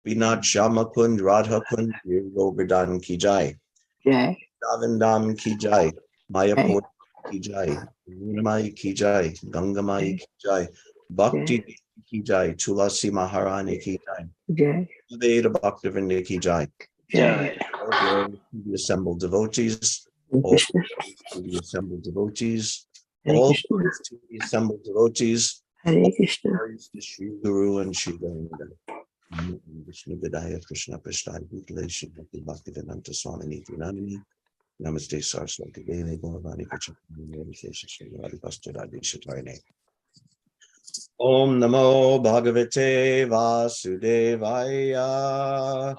Vinod Shama Kund Radha Kund Govardhan Ki Jai. Jai. Davandam Ki Jai. Mayapur Ki Jai. Munamai Ki Jai. Gangamai Ki Jai. Bhakti Ki Jai. Tulasi Maharani Ki Jai. Jai. Veda Bhaktivinda Ki Jai. Jai. All glory to the assembled devotees. All glory to the assembled devotees. All glories to the assembled devotees. Hare Krishna. Glories to Sri Guru and Sri Govinda. Vishnu Vidaya Krishna Prasthaya Bhutale Shri Bhaktivedanta Swami Niti Namini. Namaste Saraswati Devi Bhavani Pachakani Nirvishesha Shri Radhikastadadi Shatarane. Om Namo Bhagavate Vasudevaya.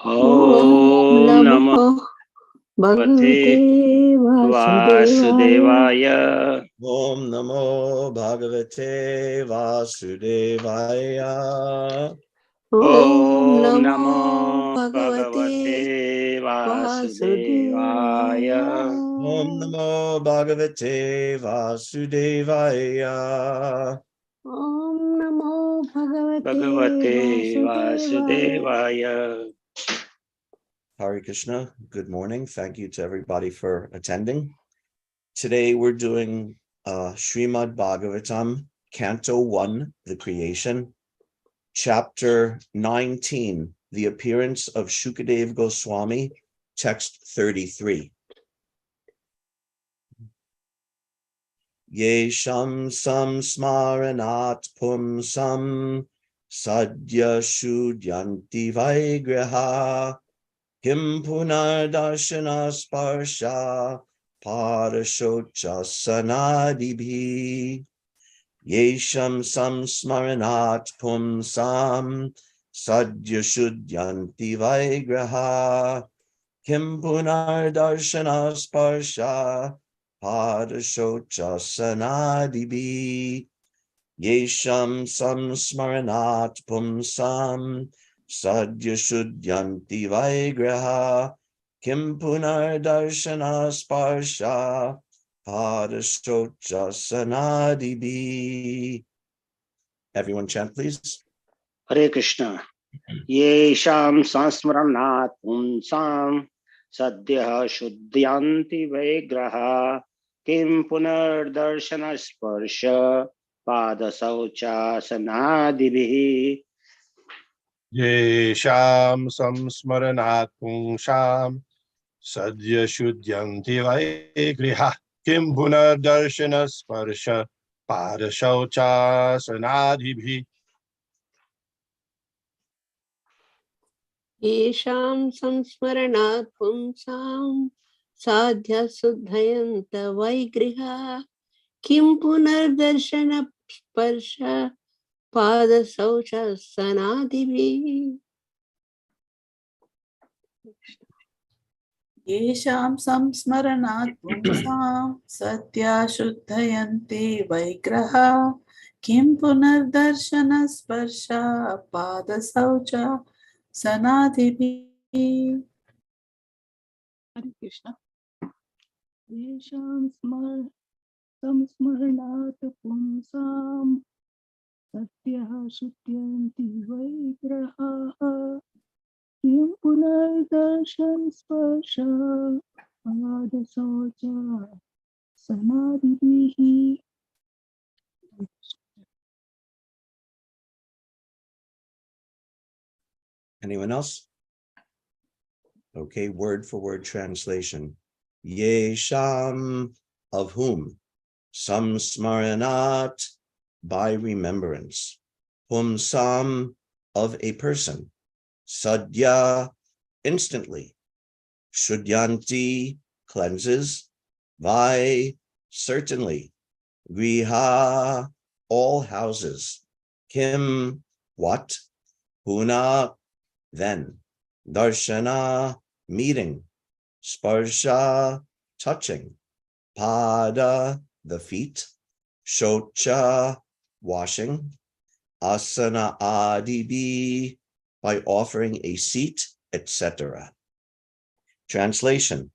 Om Namo Bhagavate Vasudevaya. Om Namo Bhagavate Vasudevaya. Om Namo Bhagavate Vasudevaya. Om Namo Bhagavate Vasudevaya. Om Namo Bhagavate Vasudevaya. Hare Krishna. Good morning. Thank you to everybody for attending. Today we're doing Srimad Bhagavatam, Canto 1, The Creation, Chapter 19, The Appearance of Shukadev Goswami, Text 33. Yesham samsmaranat pumsam sadya shudyanti vaigraha kim punar darshana sparsha parashocha sanadibhi. Yesham samsmaranat pumsam sadya shudyanti vaigraha kim punar darshana sparsha Padashocha sanadibi. Yesham samsmaranat pumsam sadya shudyanti vaigraha kim punar darshana sparsha padashocha sanadibi. Everyone chant, please. Hare Krishna. Yesham sansmaranat pumsam sadyah shuddhyanti vaigraha kim punar darshana sparsha pada saucha sanadibhi. Yesham samsmaranat pumsam sadya shuddhanti vaigraha kim punar darshana sparsha padashaucha sanadibhi. Yesham samsmaranat pumsam sadhya suddhayanta vaigriha kim punardarshana sparsha pada saucha sanadivi. Yesham samsmaranat pumsam satya shuddhayanti vaigraha kim punardarshana sparsha pada saucha sanadibhi. Hare Krishna. Yesham samsmaranat pumsam satya shuddhayanti vaigraha kim punardarshan sparsha padasocha sanadibhi. Anyone else? Okay, word for word translation. Yesham, of whom? Samsmaranat, by remembrance. Pumsam, of a person. Sadya, instantly. Shudyanti, cleanses. Vai, certainly. Griha, all houses. Kim, what? Puna, then. Darshana, meeting. Sparsha, touching. Pada, the feet. Shocha, washing. Asana adibi, by offering a seat, etc. Translation.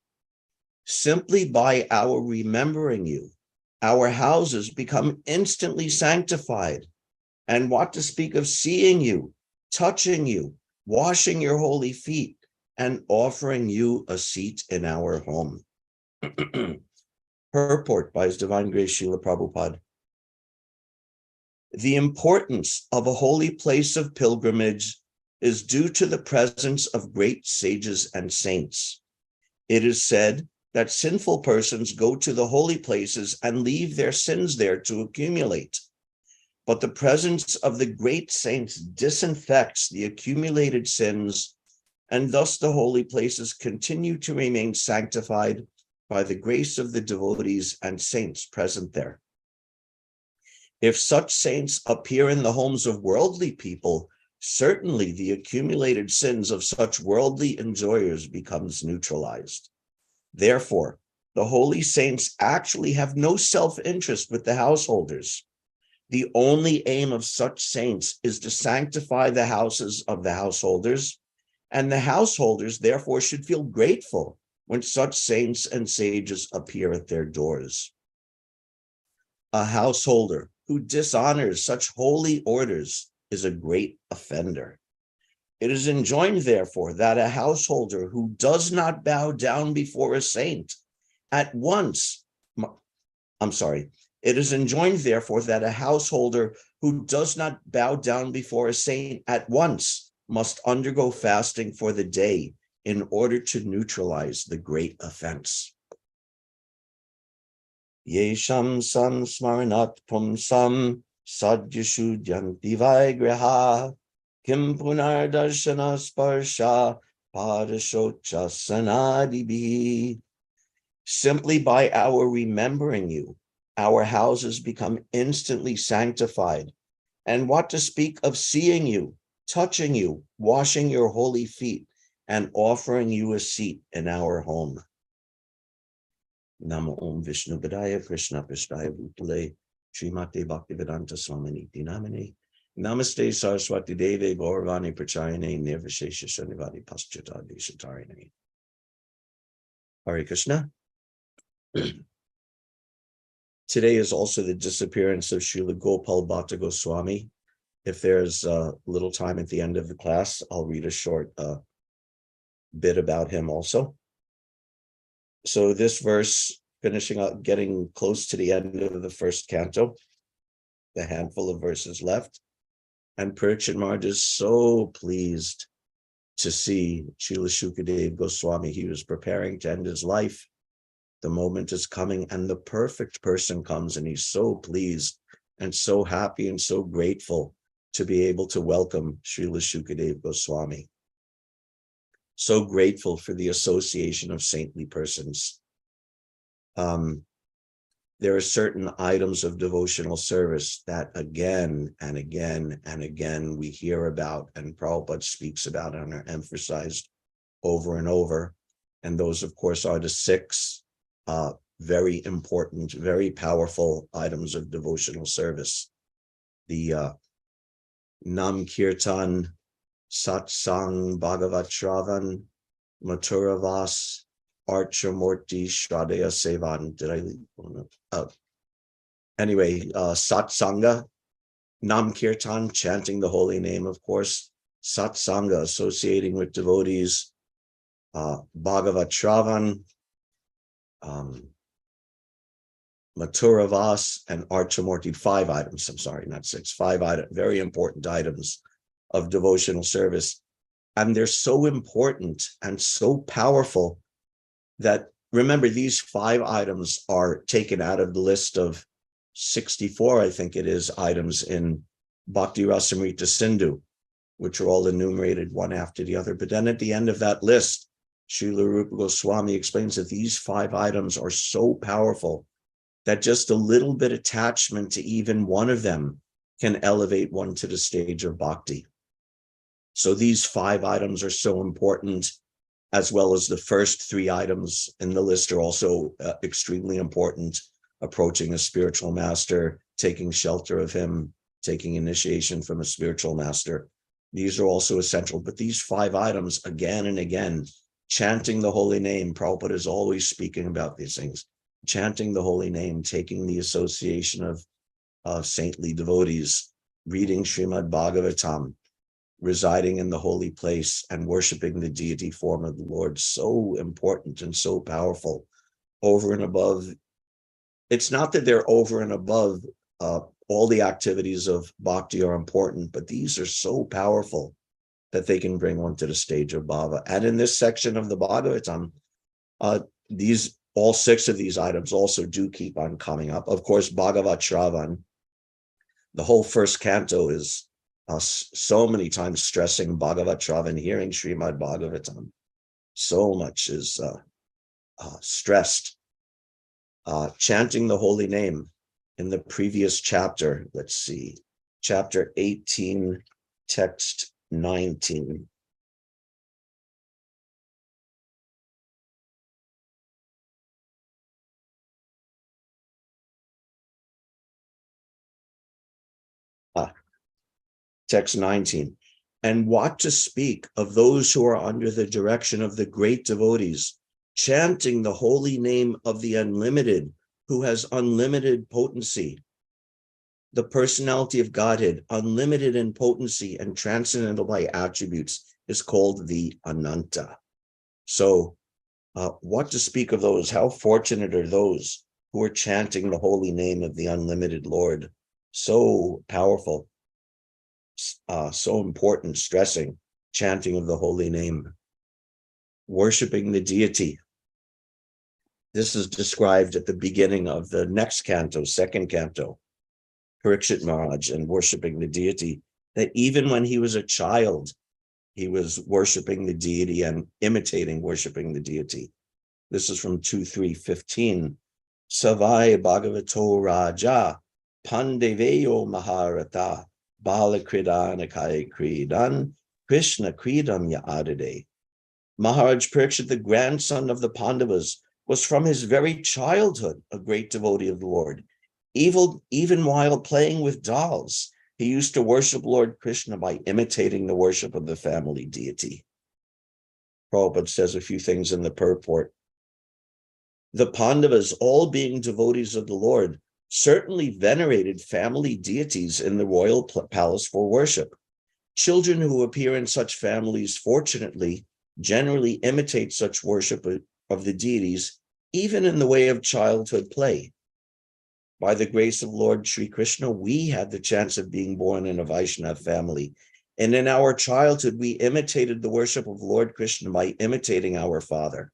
Simply by our remembering you, our houses become instantly sanctified. And what to speak of seeing you, touching you, washing your holy feet, and offering you a seat in our home. Purport by His Divine Grace Srila Prabhupada. The importance of a holy place of pilgrimage is due to the presence of great sages and saints. It is said that sinful persons go to the holy places and leave their sins there to accumulate. But the presence of the great saints disinfects the accumulated sins, and thus the holy places continue to remain sanctified by the grace of the devotees and saints present there. If such saints appear in the homes of worldly people, certainly the accumulated sins of such worldly enjoyers becomes neutralized. Therefore, the holy saints actually have no self-interest with the householders. The only aim of such saints is to sanctify the houses of the householders, and the householders therefore should feel grateful when such saints and sages appear at their doors. A householder who dishonors such holy orders is a great offender. It is enjoined, therefore, that a householder who does not bow down before a saint it is enjoined, therefore, that a householder who does not bow down before a saint at once must undergo fasting for the day in order to neutralize the great offense. Yesham san smaranat pumsam sadyashudyanti vaigraha kim punar darshana sparsha padashocha sanadibi. Simply by our remembering you, our houses become instantly sanctified. And what to speak of seeing you, touching you, washing your holy feet, and offering you a seat in our home. Namo Om Vishnu Padaya Krishna Prasthaya Bhutale Srimate Bhaktivedanta Swaminiti Namane Namaste Saraswati Deve Gauravani Prachayane Nirvishesha Shanivadi Paschata Deshatarine. Hare Krishna. Today is also the disappearance of Srila Gopal Bhatta Goswami. If there's a little time at the end of the class, I'll read a short bit about him also. So this verse, finishing up, getting close to the end of the first canto, the handful of verses left. And Parikshit Maharaj is so pleased to see Srila Shukadev Goswami. He was preparing to end his life. The moment is coming and the perfect person comes, and he's so pleased and so happy and so grateful to be able to welcome Srila Shukadev Goswami. So grateful for the association of saintly persons. There are certain items of devotional service that again and again and again we hear about, and Prabhupada speaks about and are emphasized over and over. And those, of course, are the six very important, very powerful items of devotional service. The Nam Kirtan, Satsang, Bhagavat Shravan, Mathuravas, Archamurti, Shraddha Sevan. Did I leave? Anyway, Satsanga, Nam Kirtan, chanting the holy name, of course. Satsanga, associating with devotees. Bhagavat Shravan, Mathuravas, and Archamurti. 5 items, I'm sorry, not 6, 5 items, very important items of devotional service. And they're so important and so powerful that, remember, these 5 items are taken out of the list of 64, I think it is, items in Bhakti Rasamrita Sindhu, which are all enumerated one after the other. But then at the end of that list, Srila Rupa Goswami explains that these 5 items are so powerful that just a little bit attachment to even one of them can elevate one to the stage of bhakti. So these 5 items are so important, as well as the first 3 items in the list are also extremely important. Approaching a spiritual master, taking shelter of him, taking initiation from a spiritual master. These are also essential, but these 5 items, again and again, chanting the holy name. Prabhupada is always speaking about these things. Chanting the holy name, taking the association of saintly devotees, reading Srimad Bhagavatam, residing in the holy place and worshiping the deity form of the Lord. So important and so powerful, over and above. It's not that they're over and above all the activities of bhakti are important, but these are so powerful that they can bring one to the stage of bhava. And in this section of the Bhagavatam, all 6 of these items also do keep on coming up. Of course, Bhagavat Shravan, the whole first canto is so many times stressing Bhagavat Shravan, hearing Srimad Bhagavatam. So much is stressed. Chanting the holy name in the previous chapter, let's see, chapter 18, text 19. Text 19. And what to speak of those who are under the direction of the great devotees, chanting the holy name of the unlimited, who has unlimited potency. The personality of Godhead, unlimited in potency and transcendental by attributes, is called the Ananta. So what to speak of those? How fortunate are those who are chanting the holy name of the unlimited Lord? So powerful. So important, stressing, chanting of the holy name, worshiping the deity. This is described at the beginning of the next canto, second canto, Parikshit Maharaj, and worshiping the deity, that even when he was a child, he was worshiping the deity and imitating worshiping the deity. This is from 2.3.15. Savai Bhagavato Raja, Pandeveyo Maharata, Bala Kridanakaya Kridan, Krishna Kridam Yaadade. Maharaj Parikshit, the grandson of the Pandavas, was from his very childhood a great devotee of the Lord. Even while playing with dolls, he used to worship Lord Krishna by imitating the worship of the family deity. Prabhupada says a few things in the purport. The Pandavas, all being devotees of the Lord, certainly venerated family deities in the royal palace for worship. Children who appear in such families, fortunately, generally imitate such worship of the deities, even in the way of childhood play. By the grace of Lord Sri Krishna, we had the chance of being born in a Vaishnava family. And in our childhood, we imitated the worship of Lord Krishna by imitating our father.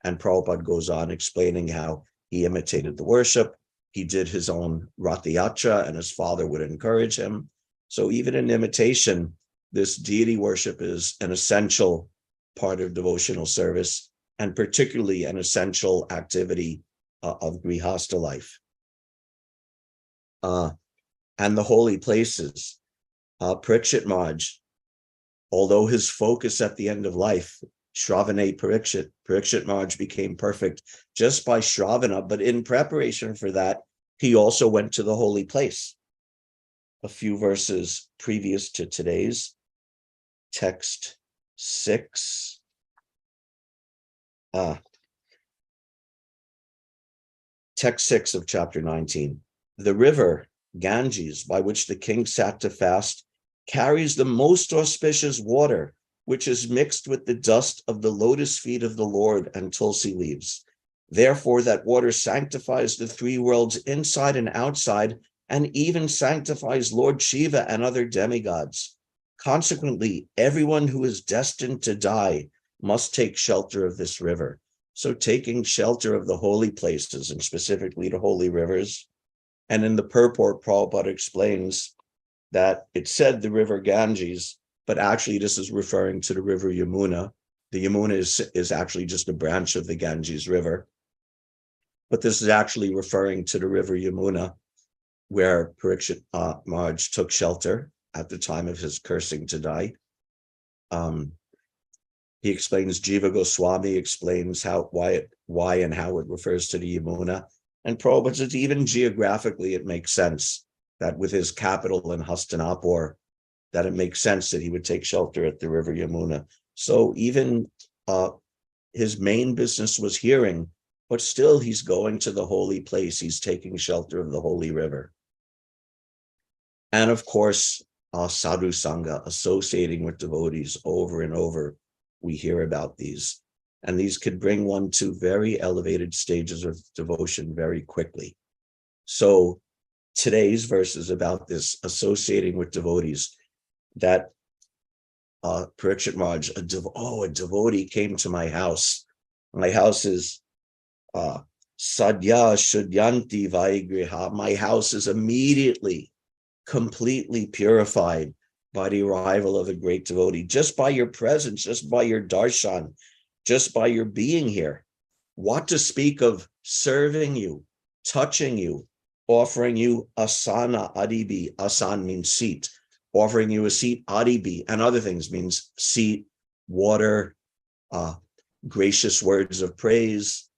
And Prabhupada goes on explaining how he imitated the worship. He did his own Ratha Yatra, and his father would encourage him. So even in imitation, this deity worship is an essential part of devotional service, and particularly an essential activity of Grihastha life. And the holy places. Parikshit Maharaj, although his focus at the end of life, Shravane Parikshit Maharaj became perfect just by Shravana, but in preparation for that, he also went to the holy place. A few verses previous to today's, text 6. Text 6 of chapter 19. The river Ganges, by which the king sat to fast, carries the most auspicious water, which is mixed with the dust of the lotus feet of the Lord and tulsi leaves. Therefore, that water sanctifies the 3 worlds inside and outside, and even sanctifies Lord Shiva and other demigods. Consequently, everyone who is destined to die must take shelter of this river. So taking shelter of the holy places, and specifically the holy rivers. And in the purport, Prabhupada explains that it said the river Ganges, but actually this is referring to the river Yamuna. The Yamuna is actually just a branch of the Ganges River. But this is actually referring to the river Yamuna, where Parikshit Maharaj took shelter at the time of his cursing to die. He explains, Jiva Goswami explains why and how it refers to the Yamuna. And Prabhupada says even geographically, it makes sense that with his capital in Hastinapur, that it makes sense that he would take shelter at the river Yamuna. So even his main business was hearing, but still he's going to the holy place. He's taking shelter of the holy river. And of course, sadhu sangha, associating with devotees over and over. We hear about these, and these could bring one to very elevated stages of devotion very quickly. So today's verse is about this, associating with devotees. That Parikshit Maharaj, a devotee came to my house. My house is Sadhya Shudyanti Vaigriha. My house is immediately completely purified by the arrival of a great devotee, just by your presence, just by your darshan, just by your being here. What to speak of serving you, touching you, offering you asana adibi. Asan means seat. Offering you a seat, adibi, and other things means seat, water, gracious words of praise,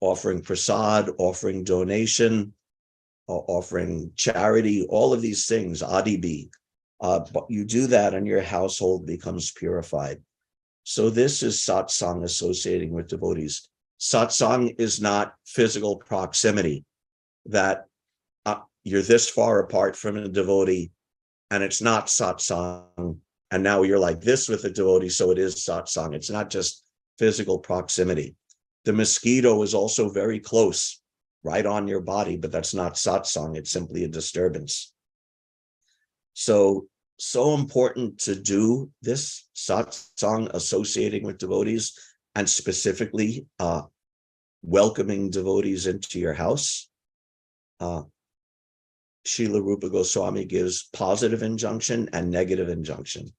offering prasad, offering donation, offering charity, all of these things, adibi. But you do that and your household becomes purified. So this is satsang, associating with devotees. Satsang is not physical proximity, that you're this far apart from a devotee and it's not satsang, and now you're like this with a devotee, so it is satsang. It's not just physical proximity. The mosquito is also very close, right on your body, but that's not satsang. It's simply a disturbance. So important to do this satsang, associating with devotees, and specifically welcoming devotees into your house. Srila Rupa Goswami gives positive injunction and negative injunction.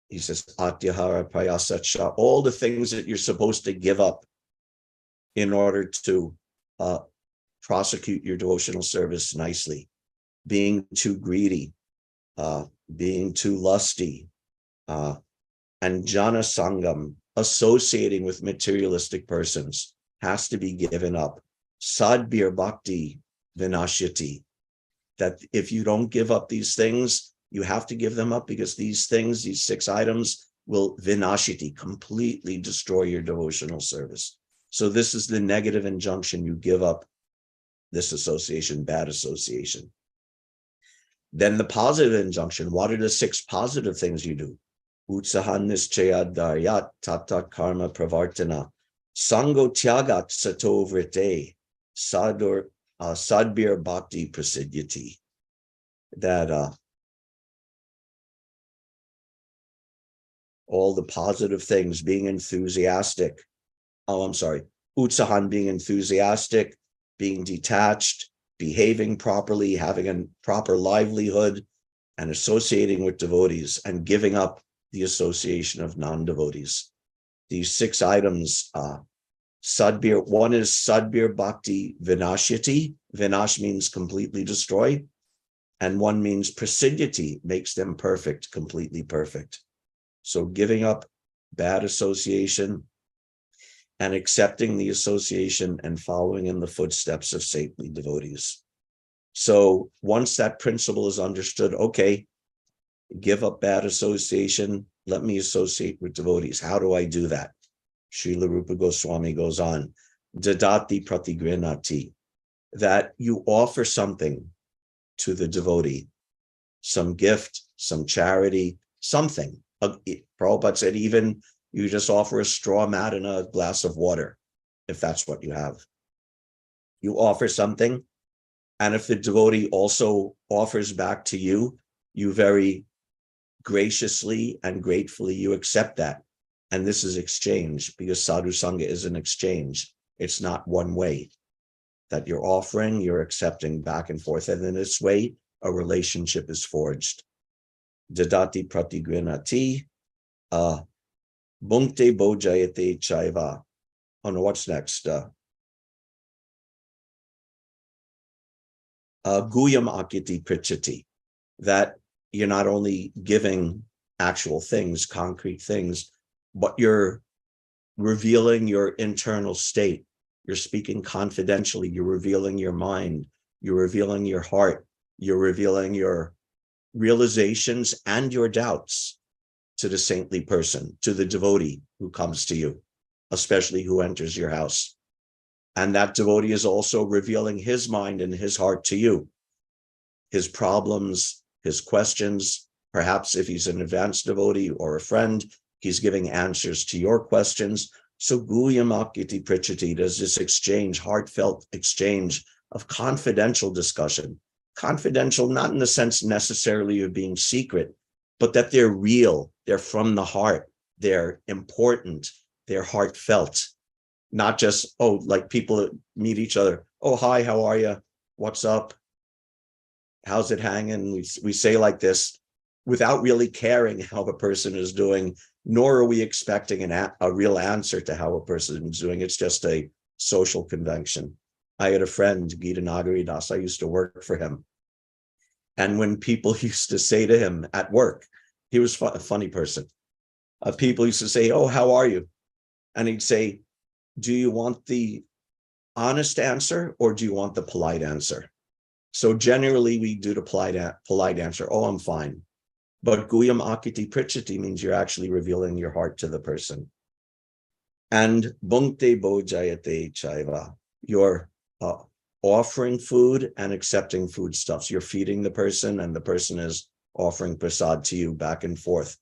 He says, Atyahara Prayasacha, all the things that you're supposed to give up in order to prosecute your devotional service nicely. Being too greedy, being too lusty, and jana sangam, associating with materialistic persons, has to be given up. Sadbir bhakti vinashyati, that if you don't give up these things, you have to give them up, because these things, these 6 items, will vinashyati, completely destroy your devotional service. So this is the negative injunction. You give up this association, bad association. Then the positive injunction, what are the 6 positive things you do? Utsahan nischaya daryat tata karma pravartana sango tyagat sato vrite sadbir bhakti prasidyati. That all the positive things, being enthusiastic. Utsahan, being enthusiastic, being detached, behaving properly, having a proper livelihood, and associating with devotees, and giving up the association of non-devotees. These 6 items, sadbir, one is sadbir bhakti vinashyati. Vinash means completely destroy. And one means prasidyati, makes them perfect, completely perfect. So giving up bad association and accepting the association and following in the footsteps of saintly devotees. So once that principle is understood, okay, give up bad association, let me associate with devotees. How do I do that? Srila Rupa Goswami goes on, dadati pratigrinati, that you offer something to the devotee, some gift, some charity, something. Prabhupada said even you just offer a straw mat and a glass of water, if that's what you have. You offer something, and if the devotee also offers back to you, you very graciously and gratefully, you accept that. And this is exchange, because sadhu sangha is an exchange. It's not one way. That you're offering, you're accepting back and forth. And in this way, a relationship is forged. Dadati pratigrinati, bhunkte bojayate chaiva. Oh no, what's next? Guyam akiti prichati, that you're not only giving actual things, concrete things, but you're revealing your internal state. You're speaking confidentially. You're revealing your mind. You're revealing your heart. You're revealing your realizations and your doubts to the saintly person, to the devotee who comes to you, especially who enters your house. And that devotee is also revealing his mind and his heart to you, his problems, his questions. Perhaps if he's an advanced devotee or a friend, he's giving answers to your questions. So Guyamak iti Prichati, there's this exchange, heartfelt exchange of confidential discussion. Confidential, not in the sense necessarily of being secret, but that they're real, they're from the heart, they're important, they're heartfelt. Not just, oh, like people meet each other. Oh, hi, how are you? What's up? How's it hanging? We say like this without really caring how a person is doing, nor are we expecting a real answer to how a person is doing. It's just a social convention. I had a friend, Gita Nagari Das, I used to work for him. And when people used to say to him at work, he was a funny person. People used to say, oh, how are you? And he'd say, do you want the honest answer or do you want the polite answer? So generally we do the polite answer. Oh, I'm fine. But Guyam Akiti Prichati means you're actually revealing your heart to the person. And Bhungte Bojayate Chaiva, you're offering food and accepting foodstuffs. You're feeding the person and the person is offering prasad to you back and forth.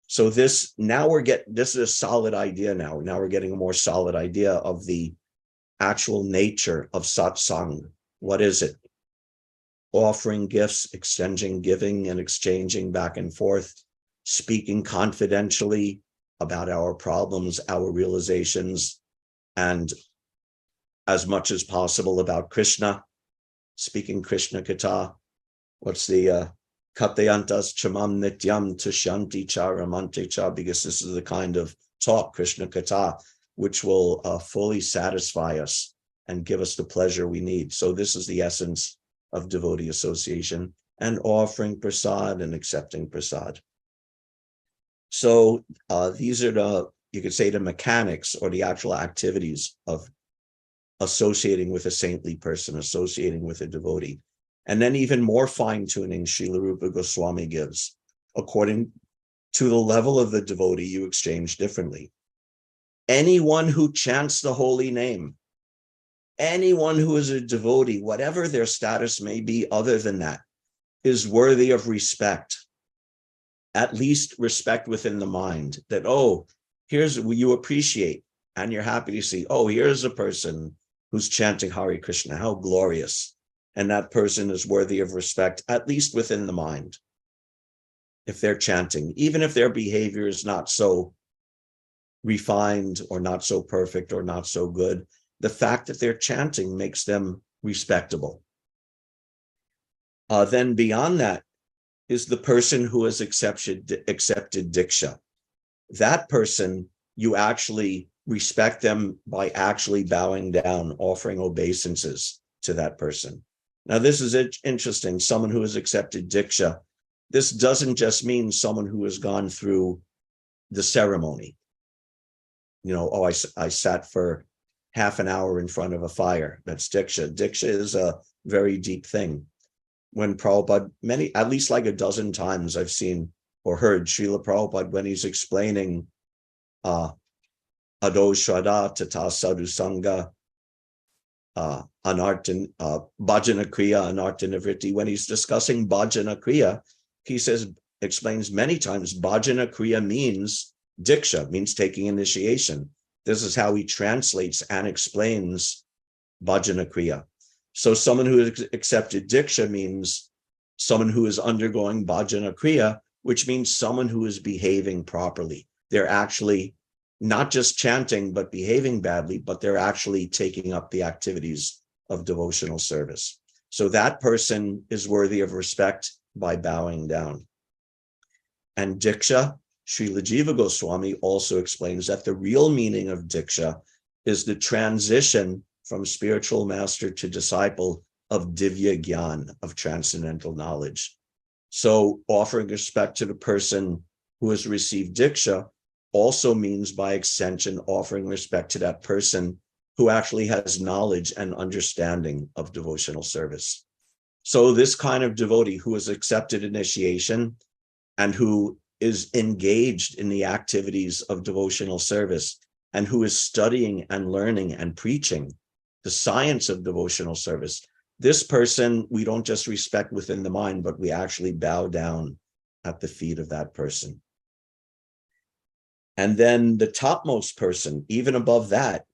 So this is a solid idea now. Now we're getting a more solid idea of the actual nature of satsang. What is it? Offering gifts, exchanging, giving and exchanging back and forth, speaking confidentially about our problems, our realizations, and as much as possible about Krishna, speaking Krishna Katha. What's the Kathayantas Chamam Nityam Tushanti Charamante Cha, because this is the kind of talk, Krishna Katha, which will fully satisfy us and give us the pleasure we need. So this is the essence of devotee association, and offering prasad and accepting prasad. So these are you could say the mechanics or the actual activities of associating with a saintly person, associating with a devotee. And then even more fine-tuning Srila Rupa Goswami gives. According to the level of the devotee, you exchange differently. Anyone who chants the holy name, anyone who is a devotee, whatever their status may be other than that, is worthy of respect. At least respect within the mind that, oh, here's what you appreciate and you're happy to see, oh, here's a person who's chanting Hare Krishna, how glorious. And that person is worthy of respect, at least within the mind. If they're chanting, even if their behavior is not so refined or not so perfect or not so good, the fact that they're chanting makes them respectable. Then beyond that is the person who has accepted Diksha. That person, you actually respect them by actually bowing down, offering obeisances to that person. Now, this is interesting. Someone who has accepted Diksha, this doesn't just mean someone who has gone through the ceremony. You know, oh, I sat for half an hour in front of a fire. That's Diksha. Diksha is a very deep thing. When Prabhupada, at least like a dozen times I've seen or heard Srila Prabhupada when he's explaining Ado Shraddha Tata Sadhu Sangha, Anartan, Bhajana Kriya, Anartan Vritti. When he's discussing Bhajana Kriya, he explains many times Bhajana Kriya means Diksha, means taking initiation. This is how he translates and explains Bhajana Kriya. So someone who has accepted Diksha means someone who is undergoing Bhajana Kriya, which means someone who is behaving properly. They're actually not just chanting, but behaving badly, but they're actually taking up the activities of devotional service. So that person is worthy of respect by bowing down. And Diksha, Srila Jiva Goswami also explains that the real meaning of Diksha is the transition from spiritual master to disciple of Divya Gyan, of transcendental knowledge. So offering respect to the person who has received Diksha also means by extension offering respect to that person who actually has knowledge and understanding of devotional service. So this kind of devotee who has accepted initiation and who is engaged in the activities of devotional service and who is studying and learning and preaching the science of devotional service, This person, we don't just respect within the mind, but we actually bow down at the feet of that person. And then the topmost person, even above that,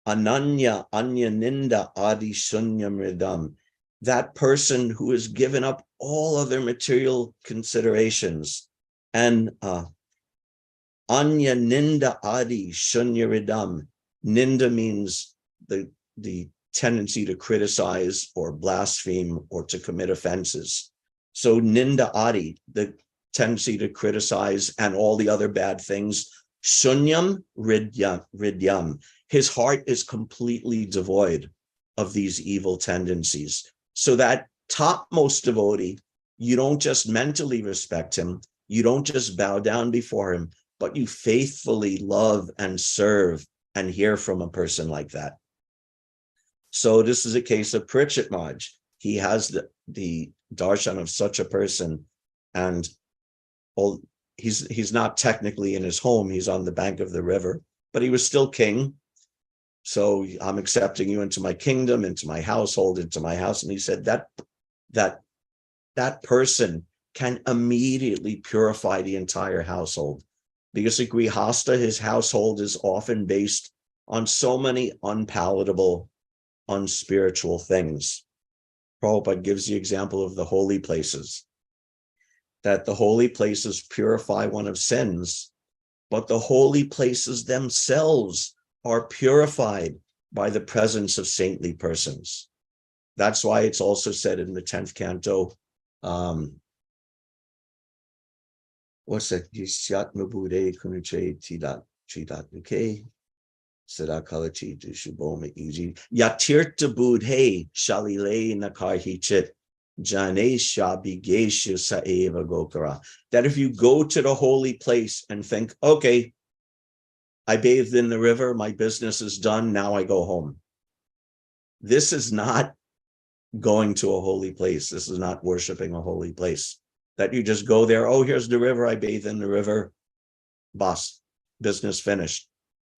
Ananya, Anya Ninda, Adi Shunya Mridam, that person who has given up all other material considerations. And Anya Ninda Adi Shunya Ridam. Ninda means the tendency to criticize or blaspheme or to commit offenses. So Ninda Adi, the tendency to criticize and all the other bad things. Shunyam Ridyam. His heart is completely devoid of these evil tendencies. So that topmost devotee, you don't just mentally respect him, you don't just bow down before him, but you faithfully love and serve and hear from a person like that. So this is a case of Parikshit Maharaj. He has the darshan of such a person, and he's not technically in his home, he's on the bank of the river, but he was still king. So I'm accepting you into my kingdom, into my household, into my house. And he said that person can immediately purify the entire household, because a grihasta, his household is often based on so many unpalatable, unspiritual things. Prabhupada gives the example of the holy places, that the holy places purify one of sins, but the holy places themselves are purified by the presence of saintly persons. That's why it's also said in the 10th canto, what's that? Yatirta budhe shalile nakarhichit janesha bigeshu saeva gokara. That if you go to the holy place and think, okay, I bathed in the river, my business is done, now I go home. This is not going to a holy place. This is not worshiping a holy place. That you just go there, oh, here's the river, I bathe in the river, boss, business finished.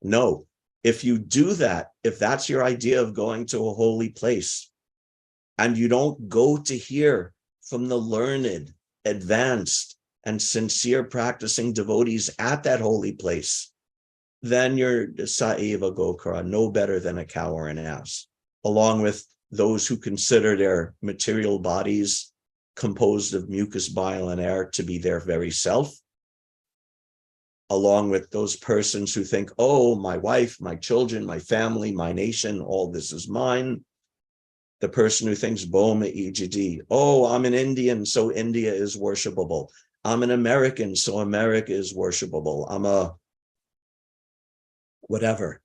No, if you do that, if that's your idea of going to a holy place, and you don't go to hear from the learned, advanced, and sincere practicing devotees at that holy place, then you're Saeva Gokara, no better than a cow or an ass, along with those who consider their material bodies composed of mucus, bile, and air to be their very self, along with those persons who think, oh, my wife, my children, my family, my nation, all this is mine. The person who thinks, Boma EGD, oh, I'm an Indian, so India is worshipable. I'm an American, so America is worshipable. I'm a whatever,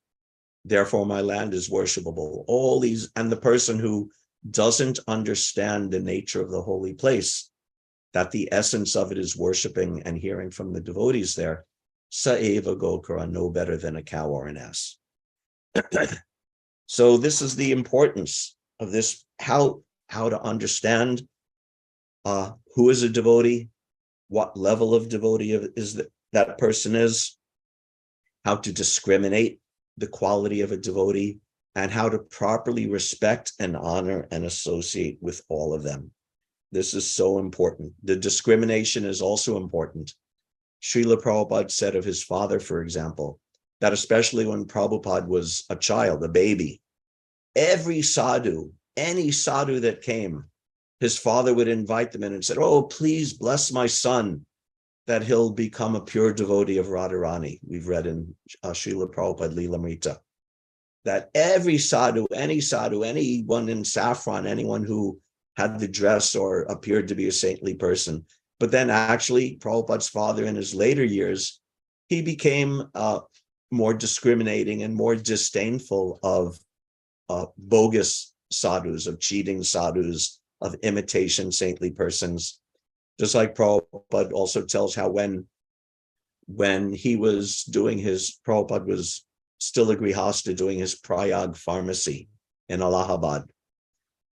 therefore my land is worshipable. All these, and the person who doesn't understand the nature of the holy place, that the essence of it is worshiping and hearing from the devotees there, Saeva Gokara, no better than a cow or an ass. So this is the importance of this, how to understand who is a devotee, what level of devotee is that person is, how to discriminate the quality of a devotee, and how to properly respect and honor and associate with all of them. This is so important. The discrimination is also important. Srila Prabhupada said of his father, for example, that especially when Prabhupada was a child, a baby, every sadhu, any sadhu that came, his father would invite them in and said, oh, please bless my son, that he'll become a pure devotee of Radharani. We've read in Srila Prabhupada Lilamrita, that every sadhu, anyone in saffron, anyone who had the dress or appeared to be a saintly person. But then actually, Prabhupada's father in his later years, he became more discriminating and more disdainful of bogus sadhus, of cheating sadhus, of imitation saintly persons. Just like Prabhupada also tells how when he was doing Prabhupada was still a grihasta doing his Prayag pharmacy in Allahabad.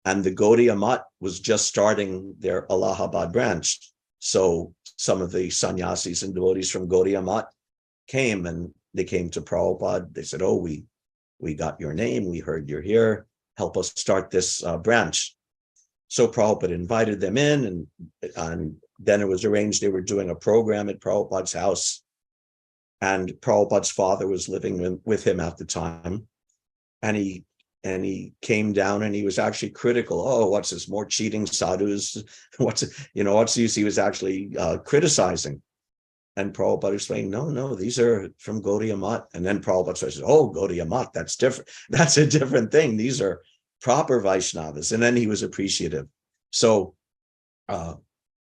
And the Gaudiya Math was just starting their Allahabad branch. So some of the sannyasis and devotees from Gaudiya Math came, and they came to Prabhupada. They said, oh, we got your name. We heard you're here. help us start this branch. So Prabhupada invited them in, and then it was arranged they were doing a program at Prabhupada's house. And Prabhupada's father was living with him at the time. And he came down and he was actually critical. Oh, what's this? More cheating sadhus? What's this? He was actually criticizing. And Prabhupada explained, no, these are from Gaudiya Math. And then Prabhupada says, oh, Gaudiya Math, that's different. That's a different thing. These are proper Vaishnavas. And then he was appreciative. So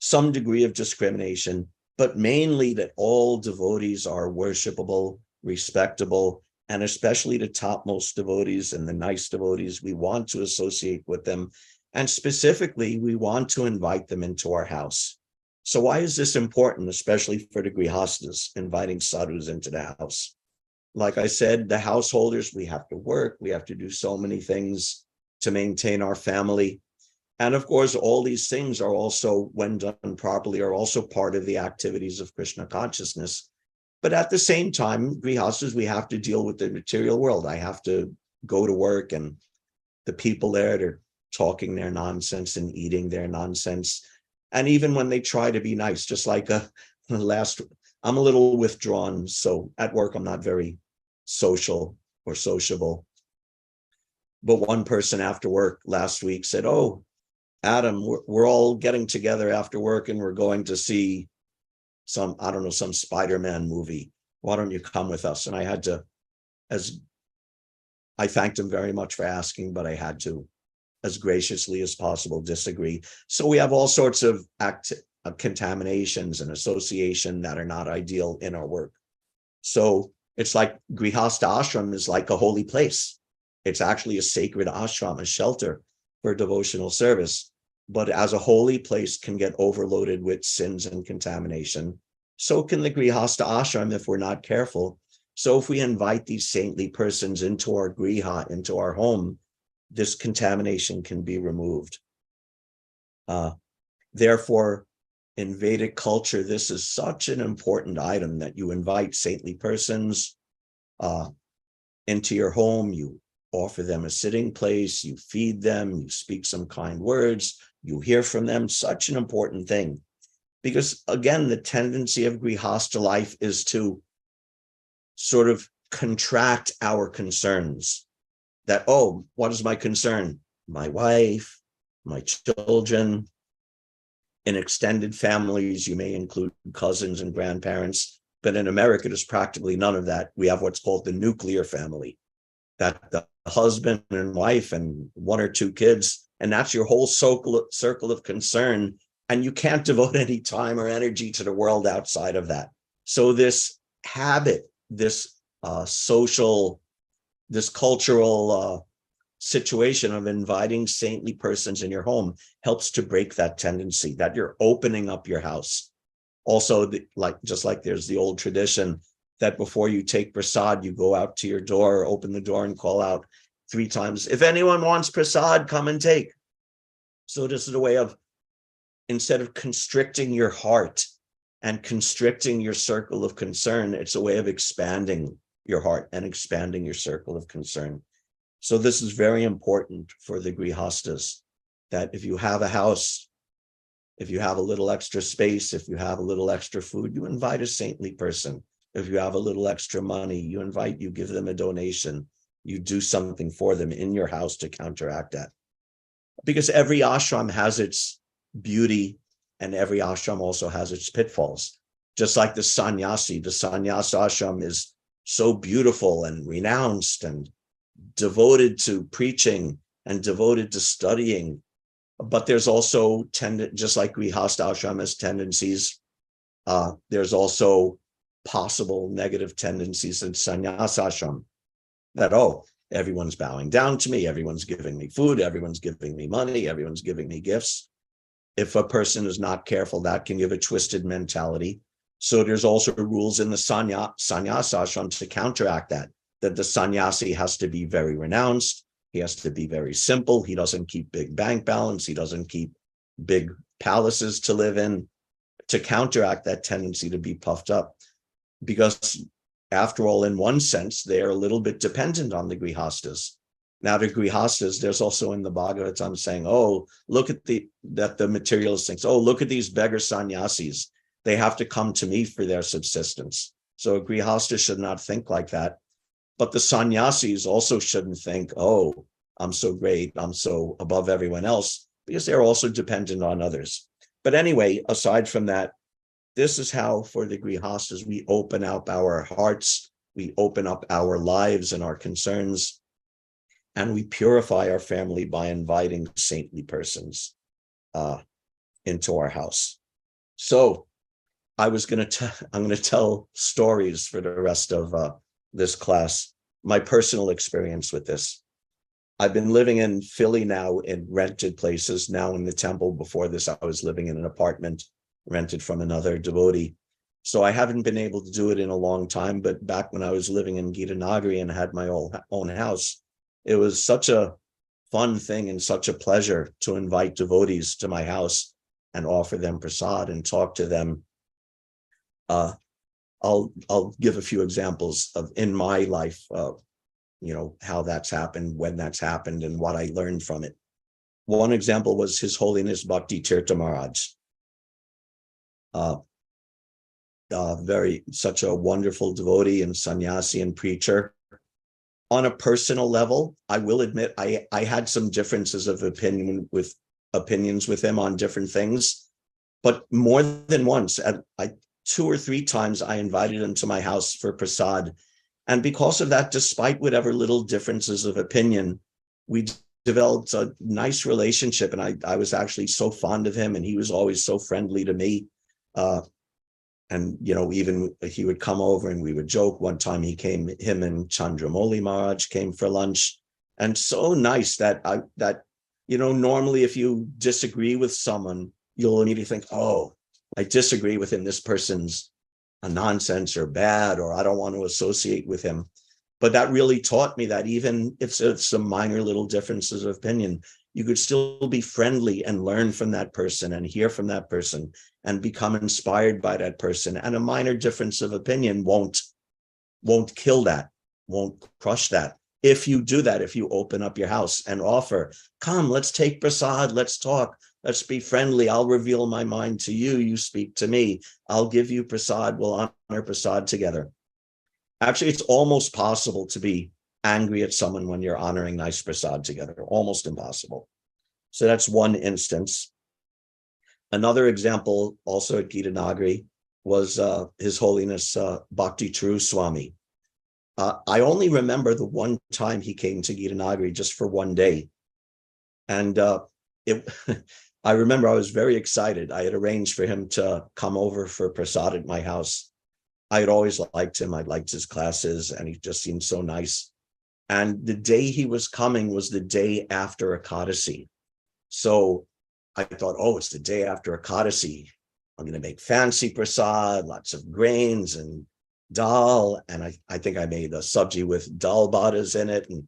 some degree of discrimination, but mainly that all devotees are worshipable, respectable, and especially the topmost devotees and the nice devotees, we want to associate with them. And specifically, we want to invite them into our house. So why is this important, especially for the grihastas, inviting sadhus into the house? Like I said, the householders, we have to work, we have to do so many things to maintain our family. And of course, all these things are also, when done properly, are also part of the activities of Krishna consciousness. But at the same time, grihastas, we have to deal with the material world. I have to go to work, and the people there, they're talking their nonsense and eating their nonsense. And even when they try to be nice, just like I'm a little withdrawn. So at work, I'm not very social or sociable. But one person after work last week said, oh, Adam, we're all getting together after work and we're going to see some Spider-Man movie. Why don't you come with us? And I had to, I thanked him very much for asking, but I had to, as graciously as possible, disagree. So we have all sorts of contaminations and association that are not ideal in our work. So it's like Grihastha ashram is like a holy place. It's actually a sacred ashram, a shelter for devotional service. But as a holy place can get overloaded with sins and contamination, so can the Grihastha ashram if we're not careful. So if we invite these saintly persons into our griha, into our home, this contamination can be removed. Therefore, in Vedic culture, this is such an important item that you invite saintly persons into your home, you offer them a sitting place, you feed them, you speak some kind words, you hear from them, such an important thing. Because again, the tendency of grihastha life is to sort of contract our concerns. That, oh, what is my concern? My wife, my children. In extended families, you may include cousins and grandparents, but in America, there's practically none of that. We have what's called the nuclear family, that the husband and wife and one or two kids, and that's your whole circle of concern, and you can't devote any time or energy to the world outside of that. So this habit, this this cultural situation of inviting saintly persons in your home helps to break that tendency, that you're opening up your house. Also, just like there's the old tradition that before you take prasad, you go out to your door, open the door and call out 3 times, if anyone wants prasad, come and take. So this is a way of, instead of constricting your heart and constricting your circle of concern, it's a way of expanding your heart and expanding your circle of concern. So this is very important for the grihastas, that if you have a house, if you have a little extra space, if you have a little extra food, you invite a saintly person. If you have a little extra money, you give them a donation, you do something for them in your house to counteract that. Because every ashram has its beauty and every ashram also has its pitfalls. Just like the sannyasi ashram is so beautiful and renounced and devoted to preaching and devoted to studying. But there's also, just like grihastha ashram has tendencies, there's also possible negative tendencies in sannyasa ashram. That, oh, everyone's bowing down to me, everyone's giving me food, everyone's giving me money, everyone's giving me gifts. If a person is not careful, that can give a twisted mentality. So there's also rules in the sannyasa ashram to counteract that the sannyasi has to be very renounced, he has to be very simple, he doesn't keep big bank balance, he doesn't keep big palaces to live in, to counteract that tendency to be puffed up. Because after all, in one sense, they're a little bit dependent on the grihastas. Now to grihastas, there's also in the Bhagavatam saying, oh, look at the materialist thinks, oh, look at these beggar sannyasis. They have to come to me for their subsistence. So a grihasta should not think like that. But the sannyasis also shouldn't think, oh, I'm so great, I'm so above everyone else, because they're also dependent on others. But anyway, aside from that, this is how for the grihastas, we open up our hearts, we open up our lives and our concerns, and we purify our family by inviting saintly persons into our house. So I'm going to tell stories for the rest of this class, my personal experience with this. I've been living in Philly now in rented places, now in the temple. Before this, I was living in an apartment rented from another devotee. So I haven't been able to do it in a long time, but back when I was living in Gita Nagari and had my own house, it was such a fun thing and such a pleasure to invite devotees to my house and offer them prasad and talk to them. I'll give a few examples of in my life, how that's happened, when that's happened, and what I learned from it. One example was His Holiness Bhakti Tirtha Maharaj. Such a wonderful devotee and sannyasi and preacher. On a personal level, I will admit I had some differences of opinions with him on different things, but more than once, 2 or 3 times, I invited him to my house for prasad. And because of that, despite whatever little differences of opinion, we developed a nice relationship. And I was actually so fond of him, and he was always so friendly to me. And, even he would come over and we would joke. One time him and Chandramauli Maharaj came for lunch. And so nice that normally if you disagree with someone, you'll immediately think, oh, I disagree with him. This person's a nonsense or bad, or I don't want to associate with him. But that really taught me that even if it's some minor little differences of opinion, you could still be friendly and learn from that person and hear from that person and become inspired by that person. And a minor difference of opinion won't kill that, won't crush that. If you do that, if you open up your house and offer, come, let's take prasad, let's talk, let's be friendly. I'll reveal my mind to you. You speak to me. I'll give you prasad. We'll honor prasad together. Actually, it's almost possible to be angry at someone when you're honoring nice prasad together. Almost impossible. So that's one instance. Another example, also at Gita Nagari, was His Holiness Bhakti True Swami. I only remember the one time he came to Gita Nagari just for one day. And I remember I was very excited. I had arranged for him to come over for prasad at my house. I had always liked him. I liked his classes, and he just seemed so nice. And the day he was coming was the day after Ekadasi. So I thought, oh, it's the day after Ekadasi. I'm going to make fancy prasad, lots of grains and dal. And I think I made a sabji with dal badas in it. And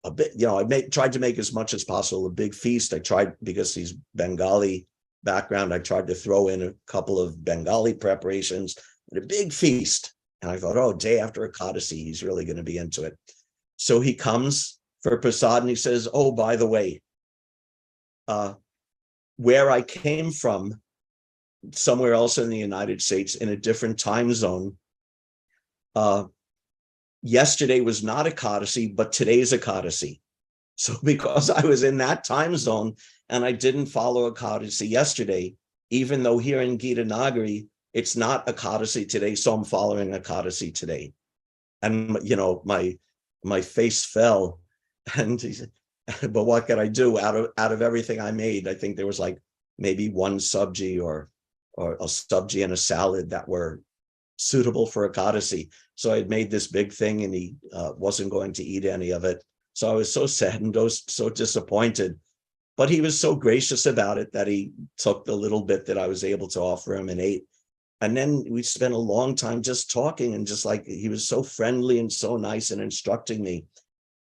a bit, I tried to make as much as possible, a big feast. I tried, because he's Bengali background, I tried to throw in a couple of Bengali preparations and a big feast. And I thought, oh, day after Ekadasi, he's really going to be into it. So he comes for prasad and he says, oh, by the way, where I came from, somewhere else in the United States, in a different time zone, yesterday was not Ekadasi, but today's Ekadasi. So because I was in that time zone and I didn't follow Ekadasi yesterday, even though here in Gita Nagari, it's not Ekadasi today, so I'm following Ekadasi today. And, my face fell. And he said, but what could I do? Out of everything I made, I think there was like maybe one sabji or a sabji and a salad that were suitable for Ekadasi. So I had made this big thing, and he wasn't going to eat any of it. So I was so saddened, so disappointed. But he was so gracious about it that he took the little bit that I was able to offer him and ate. And then we spent a long time just talking, and just like, he was so friendly and so nice and instructing me.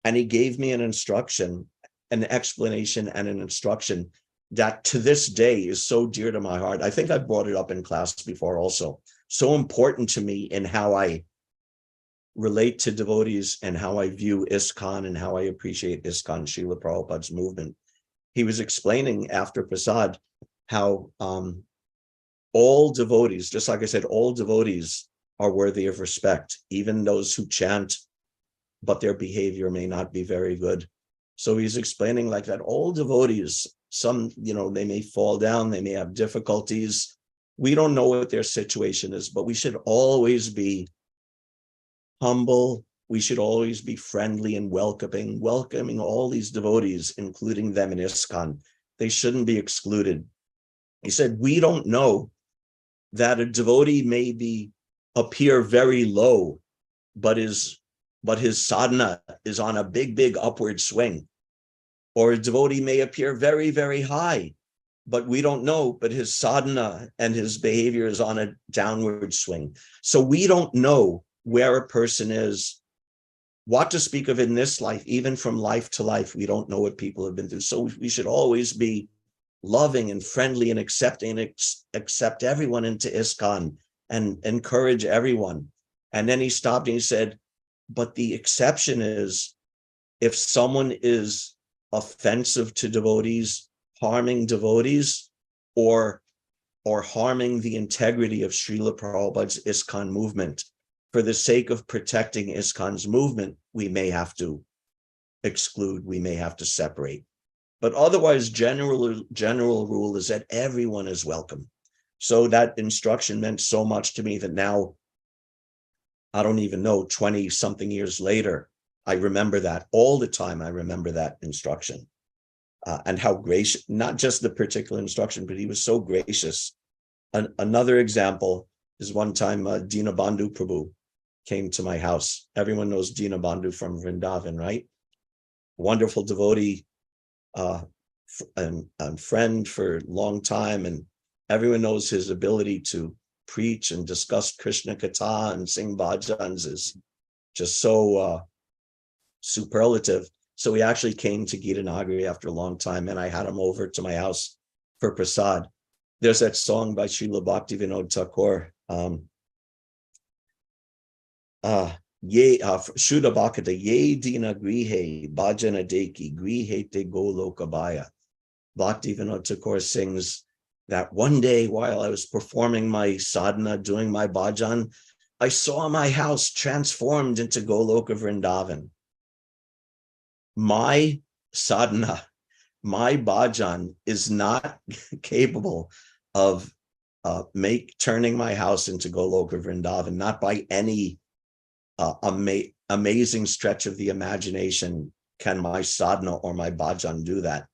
And he gave me an instruction, an explanation and an instruction that to this day is so dear to my heart. I think I brought it up in class before also. So important to me in how I relate to devotees and how I view ISKCON and how I appreciate ISKCON, Srila Prabhupada's movement. He was explaining after Prasad how all devotees, just like I said, all devotees are worthy of respect, even those who chant, but their behavior may not be very good. So he's explaining like that all devotees, some, they may fall down, they may have difficulties. We don't know what their situation is, but we should always be humble. We should always be friendly and welcoming all these devotees, including them in ISKCON. They shouldn't be excluded. He said, we don't know that a devotee may appear very low, but his sadhana is on a big upward swing. Or a devotee may appear very, very high, but we don't know, but his sadhana and his behavior is on a downward swing. So we don't know where a person is, what to speak of in this life, even from life to life. We don't know what people have been through. So we should always be loving and friendly and accepting, accept everyone into ISKCON and encourage everyone. And then he stopped and he said, but the exception is if someone is offensive to devotees, harming devotees, or harming the integrity of Srila Prabhupada's ISKCON movement. For the sake of protecting ISKCON's movement, we may have to exclude, we may have to separate. But otherwise, general rule is that everyone is welcome. So that instruction meant so much to me that now, I don't even know, 20 something years later, I remember that all the time. I remember that instruction and how gracious, not just the particular instruction, but he was so gracious. Another example is one time Dinabandhu Prabhu came to my house. Everyone knows Dinabandhu from Vrindavan, right? Wonderful devotee and friend for a long time. And everyone knows his ability to preach and discuss Krishna Katha and sing bhajans is just so superlative. So he actually came to Gita Nagari after a long time, and I had him over to my house for prasad. There's that song by Srila Bhaktivinoda Thakur, Shuddha Bhakata, Ye Dina Grihe, Bhajana Deki, Grihe Te Golokabaya. Bhaktivinoda Thakur sings that one day while I was performing my sadhana, doing my bhajan, I saw my house transformed into Goloka Vrindavan. My sadhana, my bhajan is not capable of turning my house into Goloka Vrindavan, not by any amazing stretch of the imagination can my sadhana or my bhajan do that.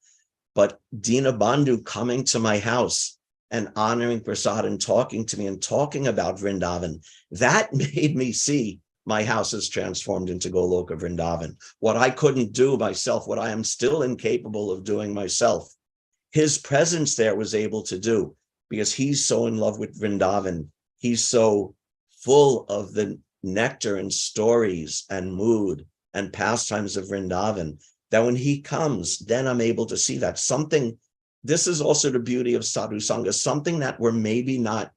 But Dinabandhu coming to my house and honoring prasad and talking to me and talking about Vrindavan, that made me see my house is transformed into Goloka Vrindavan. What I couldn't do myself, what I am still incapable of doing myself, his presence there was able to do, because he's so in love with Vrindavan. He's so full of the nectar and stories and mood and pastimes of Vrindavan that when he comes, then I'm able to see that something. This is also the beauty of sadhu sangha, something that we're maybe not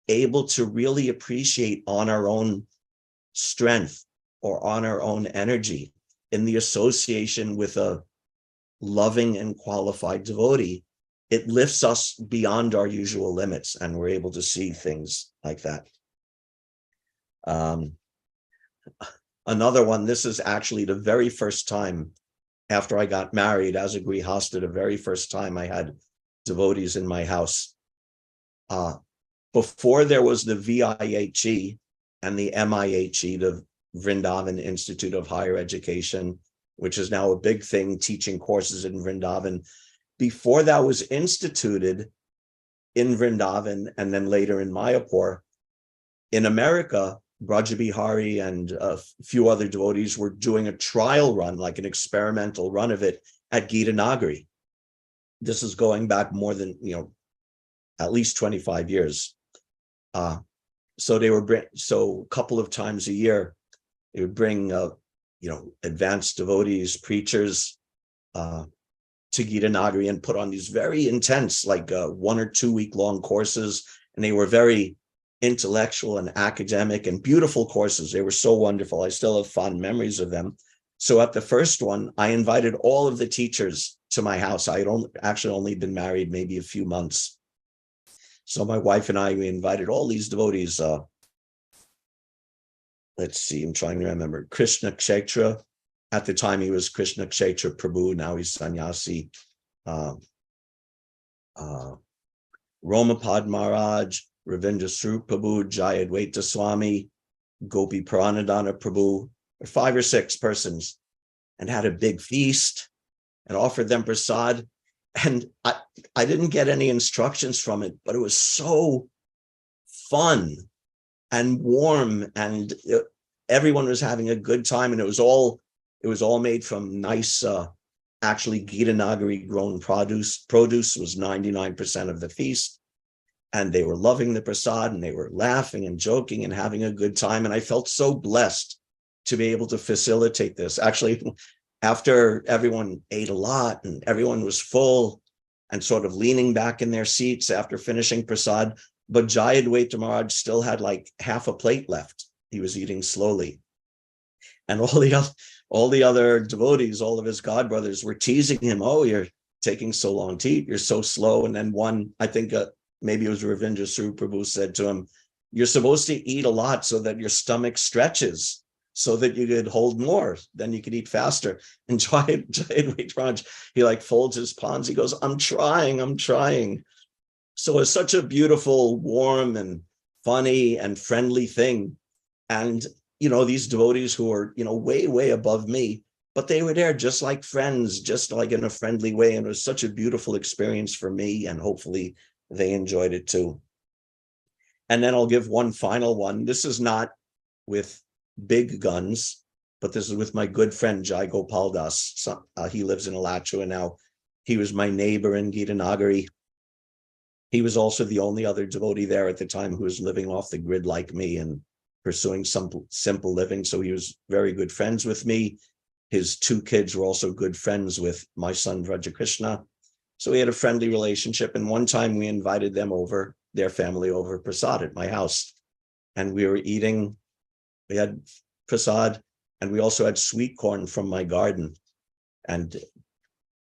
able to really appreciate on our own strength or on our own energy. In the association with a loving and qualified devotee, it lifts us beyond our usual limits, and we're able to see things like that. Another one, this is actually the very first time after I got married as a grihasta, the very first time I had devotees in my house. Before there was the VIHE and the MIHE, the Vrindavan Institute of Higher Education, which is now a big thing, teaching courses in Vrindavan. Before that was instituted in Vrindavan and then later in Mayapur, in America, Brajabihari and a few other devotees were doing a trial run, like an experimental run of it at Gita Nagari. This is going back more than, at least 25 years. So they were, so a couple of times a year, they would bring, advanced devotees, preachers to Gita Nagari and put on these very intense, like 1 or 2 week long courses. And they were very intellectual and academic and beautiful courses. They were so wonderful. I still have fond memories of them. So at the first one, I invited all of the teachers to my house. I had actually only been married maybe a few months. So my wife and I, we invited all these devotees. Let's see, I'm trying to remember. Krishna Kshetra. At the time, he was Krishna Kshetra Prabhu. Now he's sannyasi. Romapad Maharaj, Ravindra Swarup Prabhu, Jayadvaita Swami, Gopi Pranadhana Prabhu, 5 or 6 persons, and had a big feast and offered them prasad. And I didn't get any instructions from it, but it was so fun and warm, and everyone was having a good time. And it was all made from nice, actually Gitanagari grown produce. Produce was 99% of the feast. And they were loving the prasad, and they were laughing and joking and having a good time. And I felt so blessed to be able to facilitate this. Actually, after everyone ate a lot and everyone was full and sort of leaning back in their seats after finishing prasad, but Jayadvaita Maharaj still had like half a plate left. He was eating slowly. And all the other devotees, all of his godbrothers were teasing him. Oh, you're taking so long to eat. You're so slow. And then one, I think maybe it was Ravindra Swarup Prabhu, said to him, you're supposed to eat a lot so that your stomach stretches, so that you could hold more, then you could eat faster. And Jayadvaita Maharaj, he like folds his palms. He goes, I'm trying. So it's such a beautiful, warm and funny and friendly thing. And, these devotees who are, way, way above me, but they were there just like friends, just like in a friendly way. And it was such a beautiful experience for me, and hopefully they enjoyed it too. And then I'll give one final one. This is not with big guns, but this is with my good friend Jai Gopal Das. He lives in Alachua now. He was my neighbor in Gitanagari. He was also the only other devotee there at the time who was living off the grid like me and pursuing some simple living. So he was very good friends with me. His 2 kids were also good friends with my son, Vraja Krishna. So we had a friendly relationship. And one time we invited them over, their family over prasad at my house. And we were eating, we had prasad, and we also had sweet corn from my garden. And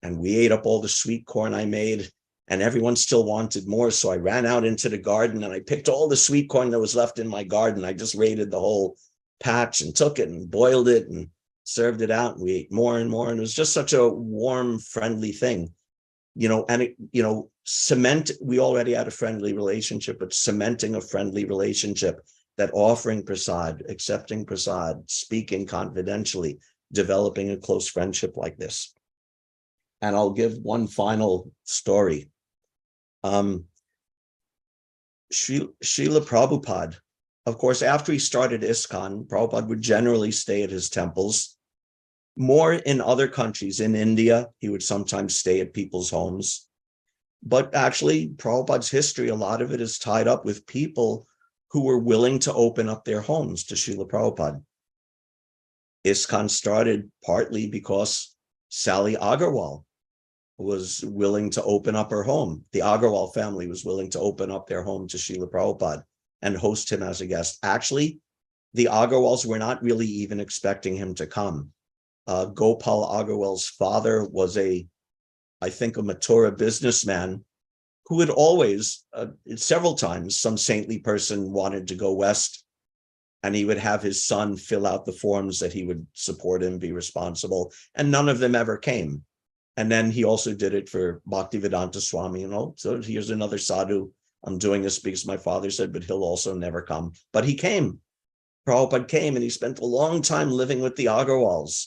we ate up all the sweet corn I made, and everyone still wanted more. So I ran out into the garden and I picked all the sweet corn that was left in my garden. I just raided the whole patch and took it and boiled it and served it out. And we ate more and more. And it was just such a warm, friendly thing, and it, we already had a friendly relationship, but cementing a friendly relationship, that offering prasad, accepting prasad, speaking confidentially, developing a close friendship like this. And I'll give one final story. Srila Prabhupada, of course, after he started ISKCON, Prabhupada would generally stay at his temples. More in other countries. In India, he would sometimes stay at people's homes. But actually, Prabhupada's history, a lot of it is tied up with people who were willing to open up their homes to Srila Prabhupada. ISKCON started partly because Sally Agarwal was willing to open up her home. The Agarwal family was willing to open up their home to Srila Prabhupada and host him as a guest. Actually, the Agarwals were not really even expecting him to come. Gopal Agarwal's father was I think a Mathura businessman who had always, several times, some saintly person wanted to go west, and he would have his son fill out the forms that he would support him, be responsible, and none of them ever came. And then he also did it for Bhaktivedanta Swami, so here's another sadhu. I'm doing this because my father said, but he'll also never come. But he came. Prabhupada came, and he spent a long time living with the Agarwals.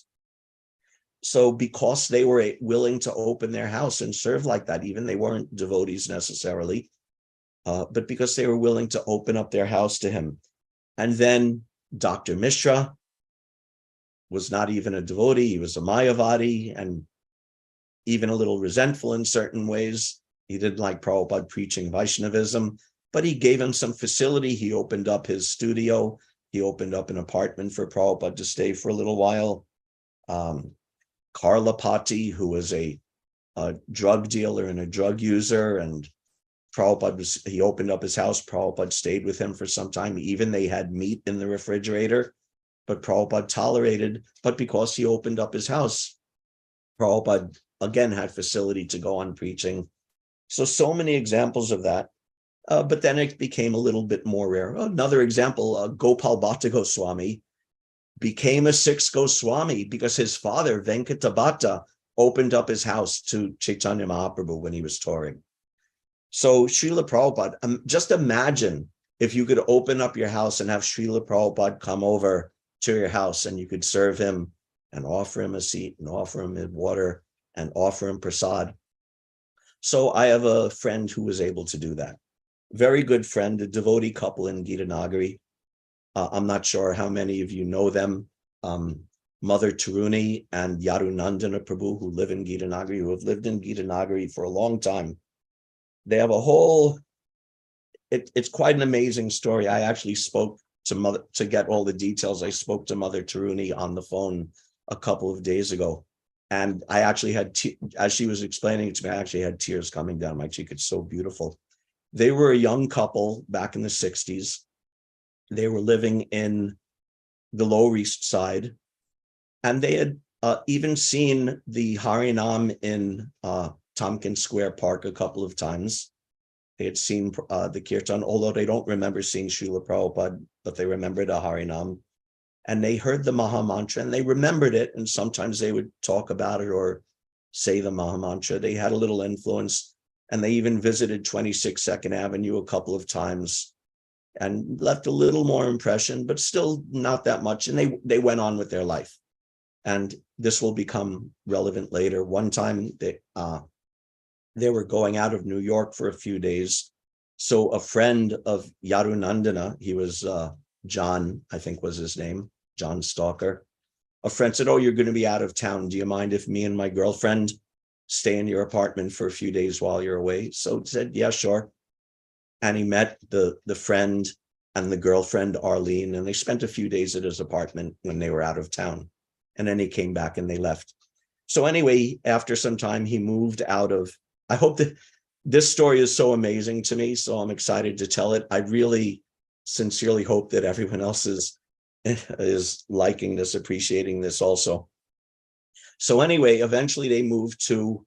So because they were willing to open their house and serve like that, even they weren't devotees necessarily, but because they were willing to open up their house to him. And then Dr. Mishra was not even a devotee. He was a Mayavadi and even a little resentful in certain ways. He didn't like Prabhupada preaching Vaishnavism, but he gave him some facility. He opened up his studio. He opened up an apartment for Prabhupada to stay for a little while. Karlapati, who was a drug dealer and a drug user, and Prabhupada he opened up his house. Prabhupada stayed with him for some time. Even they had meat in the refrigerator, but Prabhupada tolerated. But because he opened up his house, Prabhupada again had facility to go on preaching. So many examples of that. But then it became a little bit more rare. Another example, Gopal Bhatta Goswami became a sixth Goswami because his father, Venkata Bhatta, opened up his house to Chaitanya Mahaprabhu when he was touring. So Srila Prabhupada, just imagine if you could open up your house and have Srila Prabhupada come over to your house and you could serve him and offer him a seat and offer him water and offer him prasad. So I have a friend who was able to do that. Very good friend, a devotee couple in Gitanagari. I'm not sure how many of you know them. Mother Taruni and Yarunandana Prabhu, who live in Gitanagari, who have lived in Gitanagari for a long time. They have a whole, it's quite an amazing story. I actually spoke to Mother, to get all the details, I spoke to Mother Taruni on the phone a couple of days ago. And I actually had, as she was explaining it to me, I actually had tears coming down my cheek. It's so beautiful. They were a young couple back in the 60s. They were living in the Lower East Side. And they had even seen the Harinam in Tompkins Square Park a couple of times. They had seen the Kirtan, although they don't remember seeing Srila Prabhupada, but they remembered a Harinam. And they heard the Maha Mantra and they remembered it. And sometimes they would talk about it or say the Maha Mantra. They had a little influence. And they even visited 26 Second Avenue a couple of times and left a little more impression, but still not that much. And they went on with their life. And this will become relevant later. One time they were going out of New York for a few days. So a friend of Yarunandana, he was John, I think was his name, John Stalker. A friend said, "Oh, you're going to be out of town. Do you mind if me and my girlfriend stay in your apartment for a few days while you're away?" So he said, "Yeah, sure." And he met the friend and the girlfriend, Arlene, and they spent a few days at his apartment when they were out of town. And then he came back and they left. So anyway, after some time, he moved out of, I hope that this story is so amazing to me, so I'm excited to tell it. I really sincerely hope that everyone else is liking this, appreciating this also. So anyway, eventually they moved to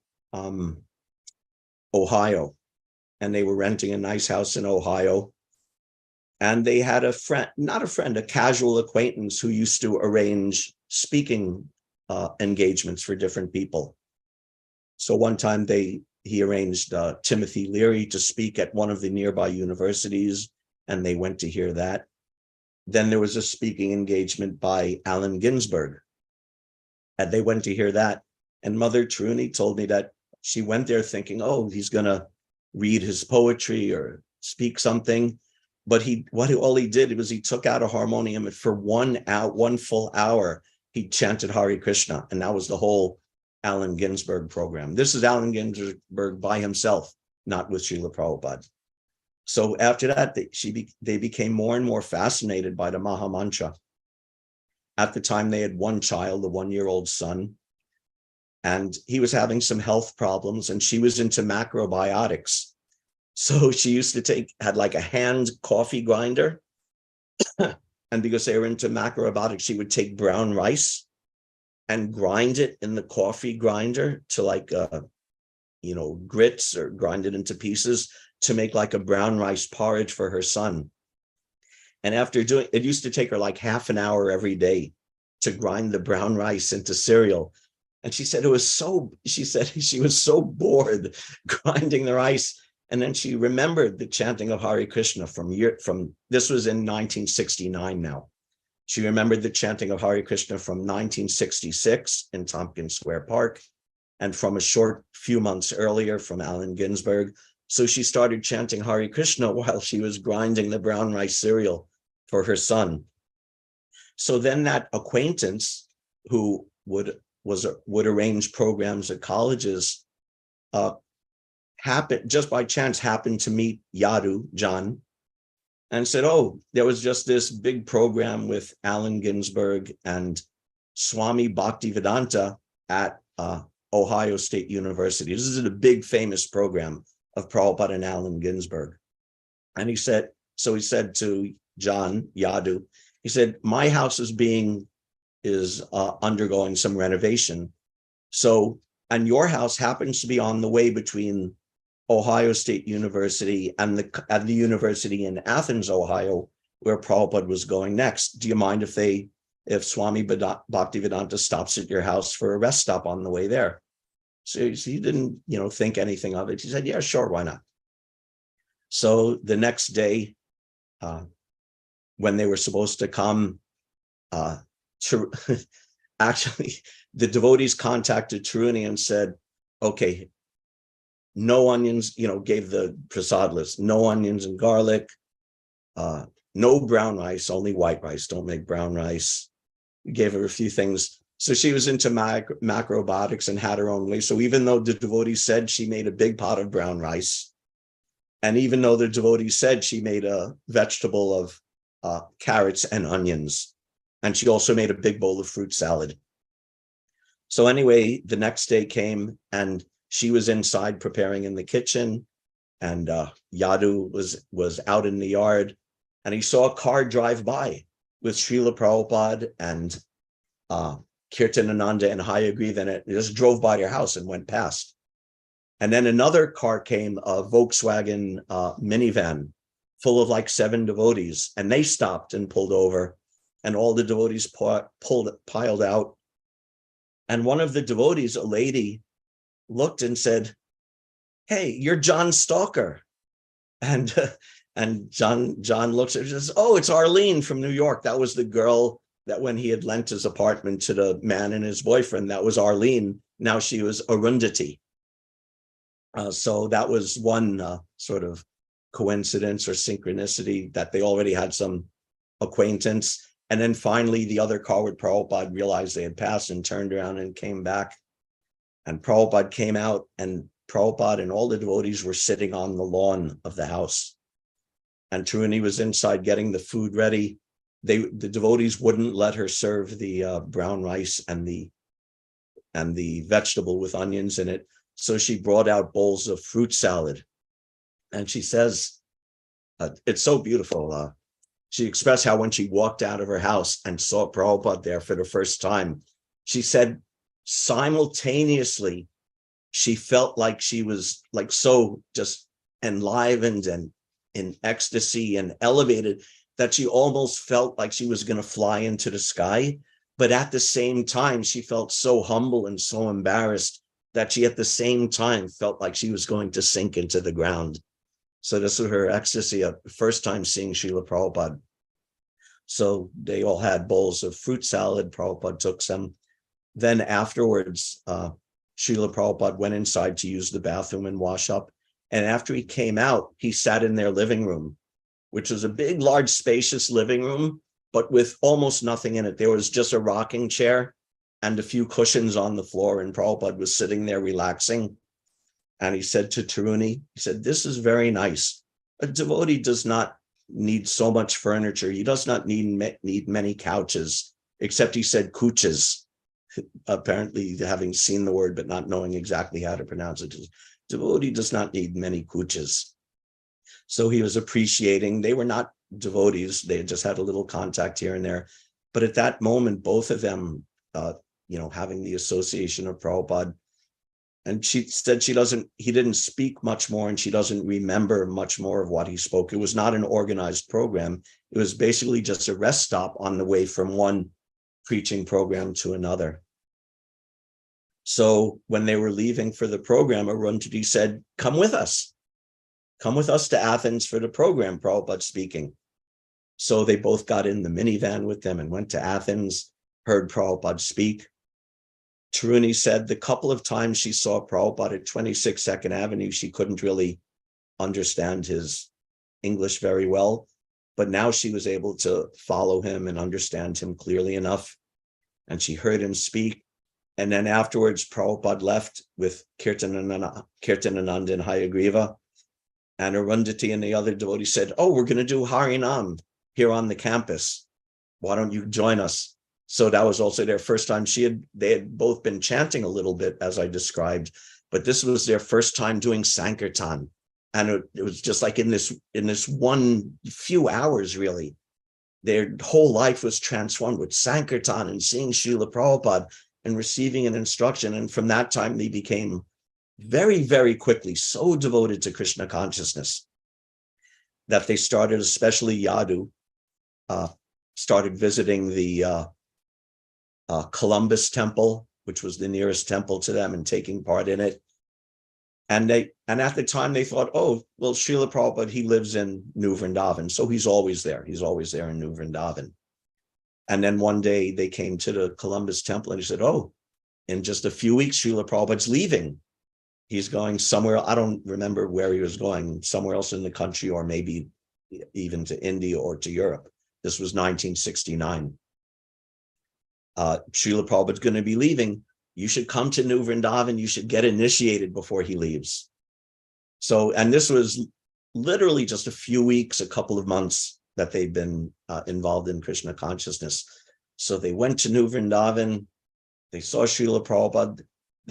Ohio, and they were renting a nice house in Ohio. And they had a friend, not a friend, a casual acquaintance who used to arrange speaking engagements for different people. So one time he arranged Timothy Leary to speak at one of the nearby universities, and they went to hear that. Then there was a speaking engagement by Allen Ginsberg, and they went to hear that. And Mother Taruni told me that she went there thinking, oh, he's going to read his poetry or speak something. But all he did was he took out a harmonium, and for 1 full hour, he chanted Hare Krishna. And that was the whole Allen Ginsberg program. This is Allen Ginsberg by himself, not with Srila Prabhupada. So after that, they became more and more fascinated by the Maha Mantra. At the time, they had one child, a 1-year-old son, and he was having some health problems, and she was into macrobiotics. So she used to had like a hand coffee grinder. And because they were into macrobiotics, she would take brown rice and grind it in the coffee grinder to like, grits, or grind it into pieces to make like a brown rice porridge for her son. And after doing it, used to take her like half an hour every day to grind the brown rice into cereal. And she said she said she was so bored grinding the rice. And then she remembered the chanting of Hare Krishna from this was in 1969 now. She remembered the chanting of Hare Krishna from 1966 in Tompkins Square Park, and from a short few months earlier from Allen Ginsberg. So she started chanting Hare Krishna while she was grinding the brown rice cereal for her son. So then that acquaintance who would arrange programs at colleges just by chance happened to meet Yadu, John, and said, oh, there was just this big program with Allen Ginsberg and Swami Bhaktivedanta at Ohio State University. This is a big famous program of Prabhupada and Allen Ginsberg. And he said to John Yadu, he said, my house is undergoing some renovation. So, and your house happens to be on the way between Ohio State University and the university in Athens, Ohio, where Prabhupada was going next. Do you mind if Swami Bhaktivedanta stops at your house for a rest stop on the way there? So he didn't, think anything of it. He said, yeah, sure, why not? So the next day, when they were supposed to come, actually, the devotees contacted Taruni and said, okay, no onions, gave the prasad list, no onions and garlic, no brown rice, only white rice, don't make brown rice. We gave her a few things. So she was into macrobiotics and had her own way. So even though the devotees said she made a big pot of brown rice, and even though the devotees said she made a vegetable of carrots and onions, and she also made a big bowl of fruit salad. So anyway, the next day came and she was inside preparing in the kitchen, and Yadu was out in the yard, and he saw a car drive by with Srila Prabhupada and Kirtanananda and Hayagriva, and it just drove by your house and went past. And then another car came, a Volkswagen minivan full of like 7 devotees, and they stopped and pulled over, and all the devotees piled out. And one of the devotees, a lady, looked and said, hey, you're John Stalker. And John looks at her and says, oh, it's Arlene from New York. That was the girl that when he had lent his apartment to the man and his boyfriend, that was Arlene. Now she was Arundhati. So that was one sort of coincidence or synchronicity, that they already had some acquaintance. And then finally, the other car with Prabhupada realized they had passed and turned around and came back. And Prabhupada came out, and Prabhupada and all the devotees were sitting on the lawn of the house. And Taruni was inside getting the food ready. The devotees wouldn't let her serve the brown rice and the vegetable with onions in it. So she brought out bowls of fruit salad. And she says, it's so beautiful. She expressed how when she walked out of her house and saw Prabhupada there for the first time, she said simultaneously, she felt like she was like so just enlivened and in ecstasy and elevated that she almost felt like she was going to fly into the sky. But at the same time, she felt so humble and so embarrassed that she at the same time felt like she was going to sink into the ground. So this was her ecstasy of the first time seeing Srila Prabhupada. So they all had bowls of fruit salad. Prabhupada took some. Then afterwards, Srila Prabhupada went inside to use the bathroom and wash up. And after he came out, he sat in their living room, which was a big, large, spacious living room, but with almost nothing in it. There was just a rocking chair and a few cushions on the floor, and Prabhupada was sitting there relaxing. And he said to Taruni, he said, this is very nice. A devotee does not need so much furniture. He does not need many couches, except he said couches, apparently having seen the word, but not knowing exactly how to pronounce it. Devotee does not need many couches. So he was appreciating. They were not devotees. They just had a little contact here and there. But at that moment, both of them, having the association of Prabhupada, and she said he didn't speak much more, and she doesn't remember much more of what he spoke. It was not an organized program. It was basically just a rest stop on the way from one preaching program to another. So when they were leaving for the program, Arundhati said, come with us. Come with us to Athens for the program, Prabhupada speaking. So they both got in the minivan with them and went to Athens, heard Prabhupada speak. Taruni said the couple of times she saw Prabhupada at 26 2nd Avenue, she couldn't really understand his English very well, but now she was able to follow him and understand him clearly enough. And she heard him speak. And then afterwards, Prabhupada left with Kirtanananda and Hayagriva. And Arundhati and the other devotees said, oh, we're going to do Harinam here on the campus. Why don't you join us? So that was also their first time. They had both been chanting a little bit, as I described, but this was their first time doing Sankirtan. And it was just like in this one few hours, really, their whole life was transformed with Sankirtan and seeing Srila Prabhupada and receiving an instruction. And from that time, they became very, very quickly so devoted to Krishna consciousness that they started, especially Yadu, started visiting the Columbus temple, which was the nearest temple to them, and taking part in it. And at the time they thought, oh, well, Srila Prabhupada, he lives in New Vrindavan, so he's always there. He's always there in New Vrindavan. And then one day they came to the Columbus temple and he said, oh, in just a few weeks, Srila Prabhupada's leaving. He's going somewhere. I don't remember where he was going, somewhere else in the country, or maybe even to India or to Europe. This was 1969. Srila Prabhupada's going to be leaving. You should come to New Vrindavan. You should get initiated before he leaves. So, and this was literally just a few weeks, a couple of months that they'd been involved in Krishna consciousness. So they went to New Vrindavan. They saw Srila Prabhupada.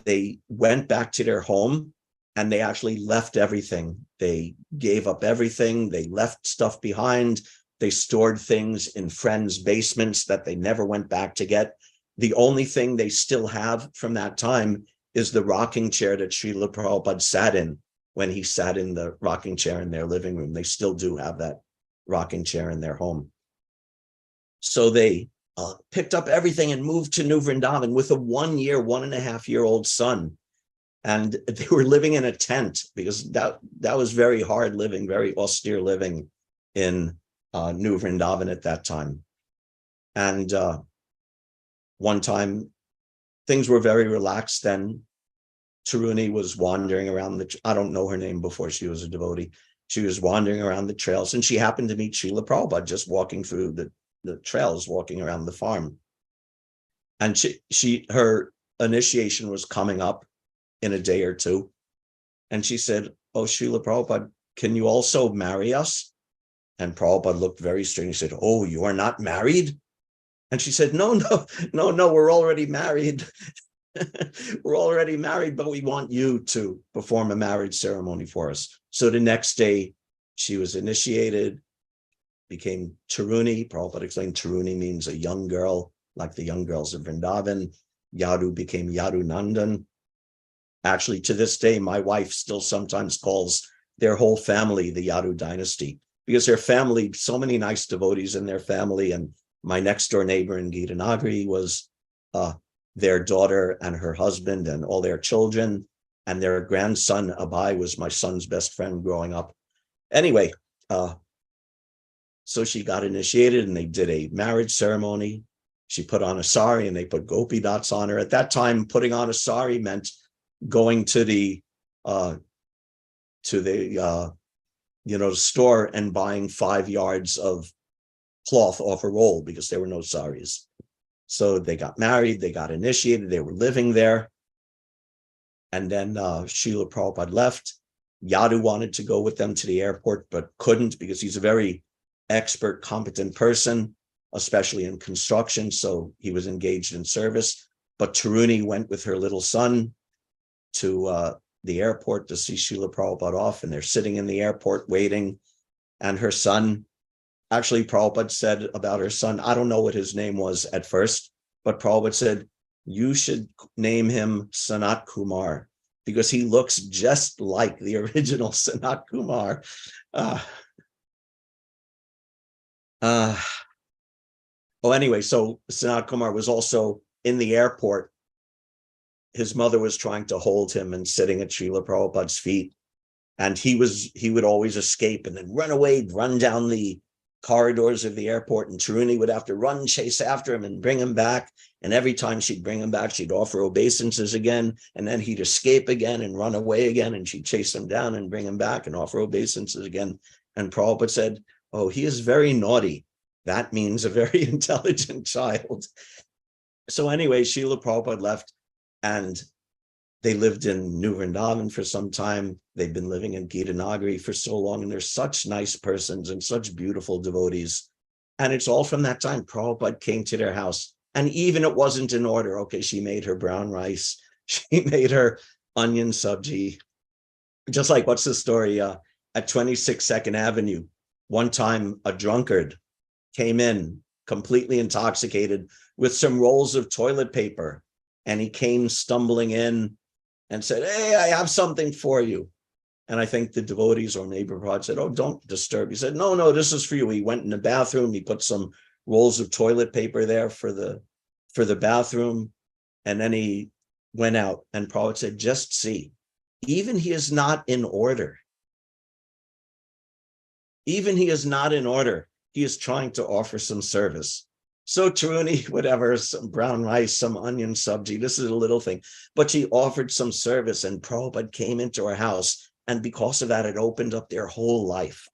They went back to their home and they actually left everything. They gave up everything. They left stuff behind. They stored things in friends' basements that they never went back to get. The only thing they still have from that time is the rocking chair that Srila Prabhupada sat in when he sat in the rocking chair in their living room. They still do have that rocking chair in their home. So they picked up everything and moved to New Vrindavan with a 1.5-year-old son. And they were living in a tent because that was very hard living, very austere living in New Vrindavan at that time. And one time things were very relaxed. Then Taruni was wandering around I don't know her name before she was a devotee. She was wandering around the trails and she happened to meet Srila Prabhupada just walking through the trails, walking around the farm. And her initiation was coming up in a day or two. And she said, oh, Srila Prabhupada, can you also marry us? And Prabhupada looked very strange. He said, oh, you are not married? And she said, no, we're already married. We're already married, but we want you to perform a marriage ceremony for us. So the next day she was initiated, became Taruni. Prabhupada explained Taruni means a young girl, like the young girls of Vrindavan. Yadu became Yadu Nandan. Actually, to this day, my wife still sometimes calls their whole family the Yadu dynasty because their family, so many nice devotees in their family. And my next door neighbor in Gitanagari was their daughter and her husband and all their children. And their grandson, Abai, was my son's best friend growing up. Anyway, so she got initiated and they did a marriage ceremony. She put on a sari and they put gopi dots on her. At that time, putting on a sari meant going to the store and buying 5 yards of cloth off a roll because there were no saris. So they got married, they got initiated, they were living there. And then Srila Prabhupada left. Yadu wanted to go with them to the airport, but couldn't because he's a very expert, competent person, especially in construction. So he was engaged in service. But Taruni went with her little son to the airport to see Srila Prabhupada off. And they're sitting in the airport waiting. And her son, actually Prabhupada said about her son, I don't know what his name was at first, but Prabhupada said, you should name him Sanat Kumar because he looks just like the original Sanat Kumar. Anyway, so Sanat Kumar was also in the airport. His mother was trying to hold him and sitting at Srila Prabhupada's feet. And he would always escape and then run away, run down the corridors of the airport, and Taruni would have to run, chase after him and bring him back. And every time she'd bring him back, she'd offer obeisances again, and then he'd escape again and run away again, and she'd chase him down and bring him back and offer obeisances again. And Prabhupada said, oh, he is very naughty. That means a very intelligent child. So anyway, Srila Prabhupada left, and they lived in New Vrindavan for some time. They've been living in Gitanagari for so long, and they're such nice persons and such beautiful devotees. And it's all from that time. Prabhupada came to their house, and even it wasn't in order. Okay, she made her brown rice. She made her onion sabji. Just like, what's the story? at 26 Second Avenue. One time a drunkard came in completely intoxicated with some rolls of toilet paper, and he came stumbling in and said, "Hey, I have something for you." And I think the devotees or neighbor Prabhupada said, "Oh, don't disturb." He said, no, this is for you." He went in the bathroom. He put some rolls of toilet paper there for the bathroom. And then he went out, and Prabhupada said, "Just see, even he is not in order. Even he is not in order. He is trying to offer some service. So Taruni, whatever, some brown rice, some onion sabji, this is a little thing, but she offered some service, and Prabhupada came into her house. And because of that, it opened up their whole life.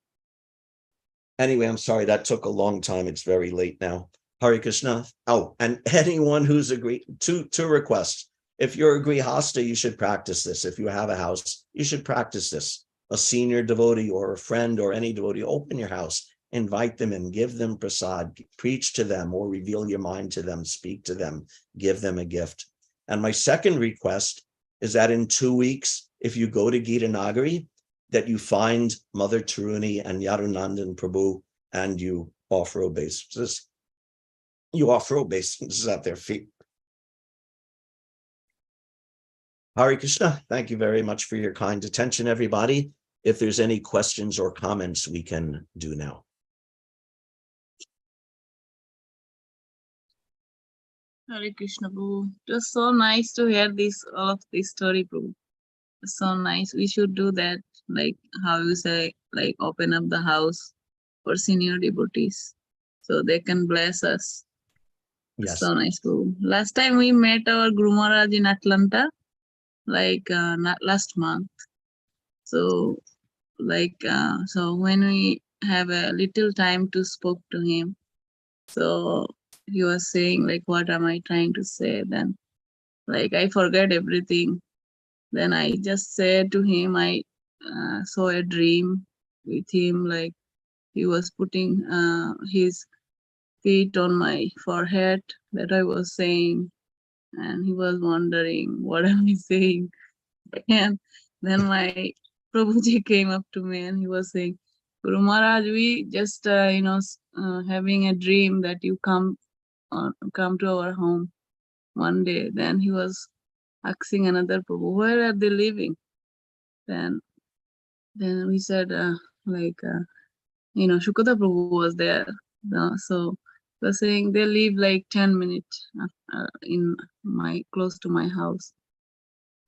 Anyway, I'm sorry, that took a long time. It's very late now. Hare Krishna. Oh, and anyone who's agreed, two requests. If you're a grihasta, you should practice this. If you have a house, you should practice this. A senior devotee or a friend or any devotee, open your house, invite them in, give them prasad, preach to them or reveal your mind to them, speak to them, give them a gift. And my second request is that in 2 weeks, if you go to Gita Nagari, that you find Mother Taruni and Yadunandan Prabhu, and you offer obeisances. You offer obeisances at their feet. Hare Krishna. Thank you very much for your kind attention, everybody. If there's any questions or comments, we can do now. Hare Krishna, Prabhu. It was so nice to hear all of this story, Prabhu. It's so nice. We should do that, like how you say, like open up the house for senior devotees so they can bless us. Yes. So nice, Prabhu. Last time we met our Guru Maharaj in Atlanta, like not last month. So so when we have a little time to spoke to him, so he was saying like, what am I trying to say? Then like I forget everything. Then I just said to him, I saw a dream with him, like he was putting his feet on my forehead, that I was saying, and he was wondering what am I saying. And then my Prabhuji came up to me and he was saying, Guru Maharaj, we just having a dream that you come to our home one day. Then he was asking another Prabhu, where are they living? Then we said Shukada Prabhu was there. So he was saying they live like 10 minutes in close to my house.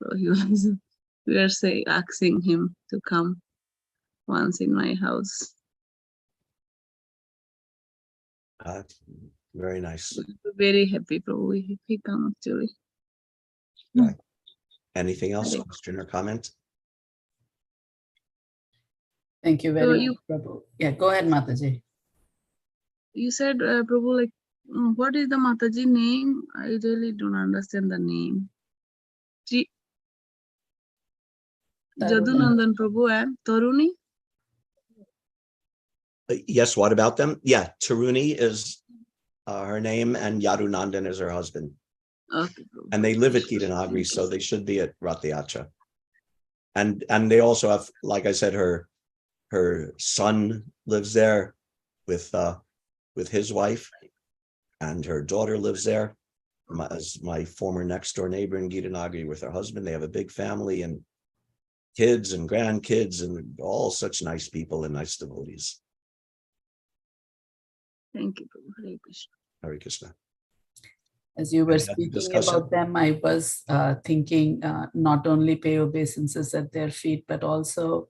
So he was we were asking him to come once in my house. Very nice. Very happy, Prabhu, if he come actually. Right. Anything else, Hare. question or comment? Thank you So very much, Prabhu. Yeah, go ahead, Mataji. You said, Prabhu, like, what is the Mataji name? I really don't understand the name. Jadunandan Prabhu and Taruni? Yes, what about them? Yeah, Taruni is her name, and Yadunandan is her husband. Okay, Prabhu. And they live at Gitanagri, so they should be at Rathiacha. And they also have, like I said, her son lives there with his wife, and her daughter lives there as my former next door neighbor in Gitanagri with her husband. They have a big family and kids and grandkids and all such nice people and nice devotees. Thank you, Prabhu. Hare Krishna. Hare Krishna. As you were Any other speaking discussion? about them, I was thinking not only pay obeisances at their feet, but also,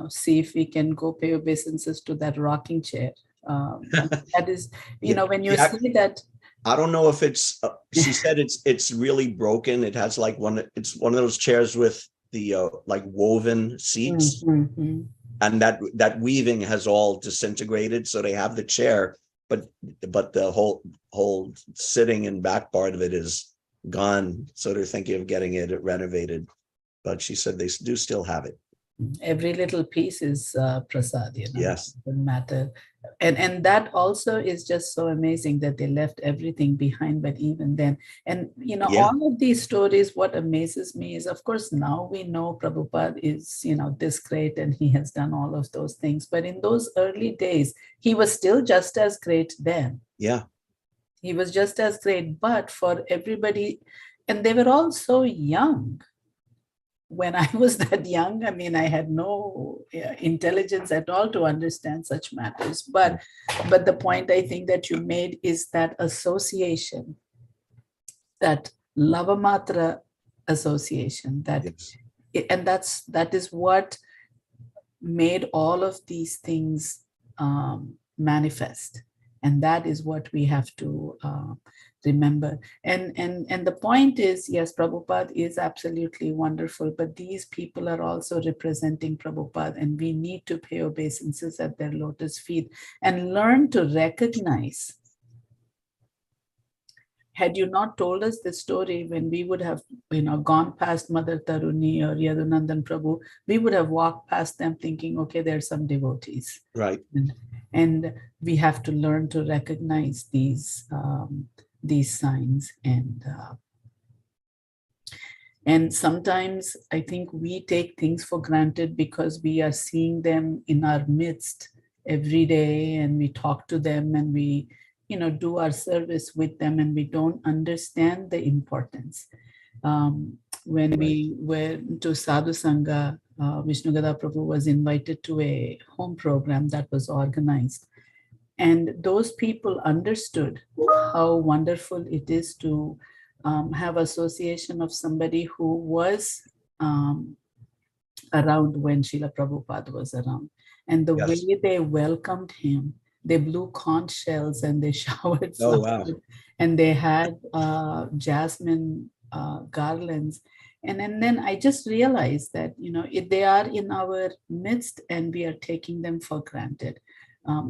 see if we can go pay obeisances to that rocking chair. That is, when you see that. I don't know if it's, she said it's really broken. It has like it's one of those chairs with the like woven seats. Mm-hmm. And that weaving has all disintegrated. So they have the chair, but the whole sitting and back part of it is gone. So they're thinking of getting it renovated. But she said they do still have it. Every little piece is prasad, Yes. doesn't matter. And that also is just so amazing that they left everything behind, but even then, and Yeah. all of these stories, what amazes me is, of course, now we know Prabhupada is, this great and he has done all of those things. But in those early days, he was still just as great then. Yeah. He was just as great, but for everybody, and they were all so young. When I was that young, I mean, I had no intelligence at all to understand such matters. But the point I think that you made is that association, that Lavamatra association, that Yes. and that is what made all of these things manifest. And that is what we have to remember. And the point is, yes, Prabhupada is absolutely wonderful, but these people are also representing Prabhupada, and we need to pay obeisances at their lotus feet and learn to recognize. Had you not told us this story, when we would have, gone past Mother Taruni or Yadunandan Prabhu, we would have walked past them thinking, okay, there's some devotees. Right. And we have to learn to recognize these signs. And sometimes I think we take things for granted because we are seeing them in our midst every day, and we talk to them, and we do our service with them, and we don't understand the importance. When we went to Sadhu Sangha, Vishnugada Prabhu was invited to a home program that was organized. And those people understood how wonderful it is to have association of somebody who was around when Srila Prabhupada was around. And the Yes. way they welcomed him, they blew conch shells and they showered Oh, flowers, wow. and they had jasmine garlands. And then I just realized that, if they are in our midst and we are taking them for granted,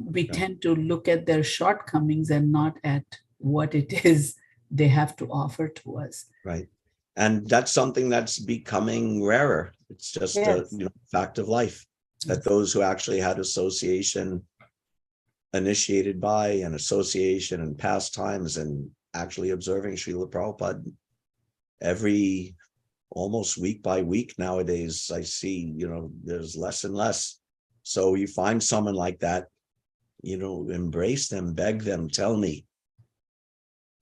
we tend to look at their shortcomings and not at what it is they have to offer to us. Right. And that's something that's becoming rarer. It's just a fact of life that those who actually had association initiated by an association and pastimes and actually observing Srila Prabhupada every almost week by week nowadays, I see, there's less and less. So you find someone like that, embrace them, beg them, tell me.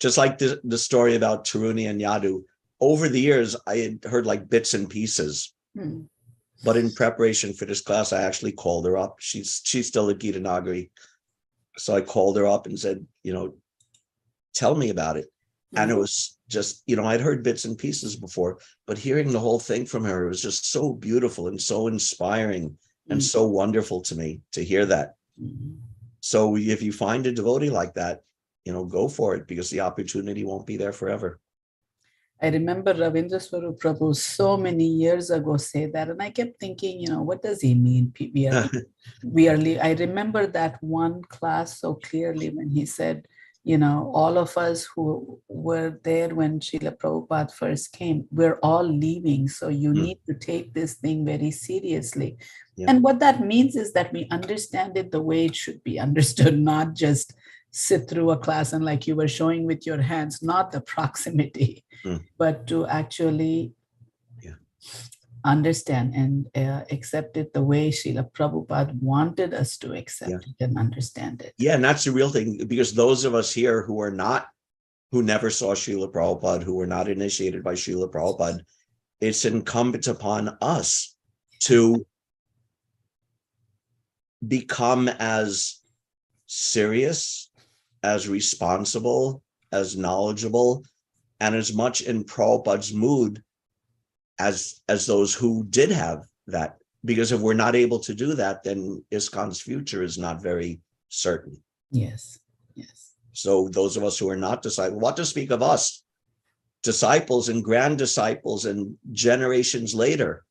Just like the story about Taruni and Yadu, over the years, I had heard like bits and pieces. But in preparation for this class, I actually called her up. She's still at Gita Nagari. So I called her up and said, tell me about it. And it was just, I'd heard bits and pieces before, but hearing the whole thing from her, it was just so beautiful and so inspiring and so wonderful to me to hear that. So if you find a devotee like that, go for it, because the opportunity won't be there forever. I remember Ravindra Swarup Prabhu so many years ago say that, and I kept thinking, what does he mean? I remember that one class so clearly when he said, all of us who were there when Srila Prabhupada first came, we're all leaving. So you need to take this thing very seriously. Yeah. And what that means is that we understand it the way it should be understood, not just sit through a class and like you were showing with your hands, not the proximity, but to actually understand and accept it the way Srila Prabhupada wanted us to accept it and understand it. Yeah, and that's the real thing, because those of us here who never saw Srila Prabhupada, who were not initiated by Srila Prabhupada, it's incumbent upon us to become as serious, as responsible, as knowledgeable, and as much in Prabhupada's mood as those who did have that. Because if we're not able to do that, then ISKCON's future is not very certain. Yes, yes. So those of us who are not disciples, what to speak of us, disciples and grand disciples and generations later,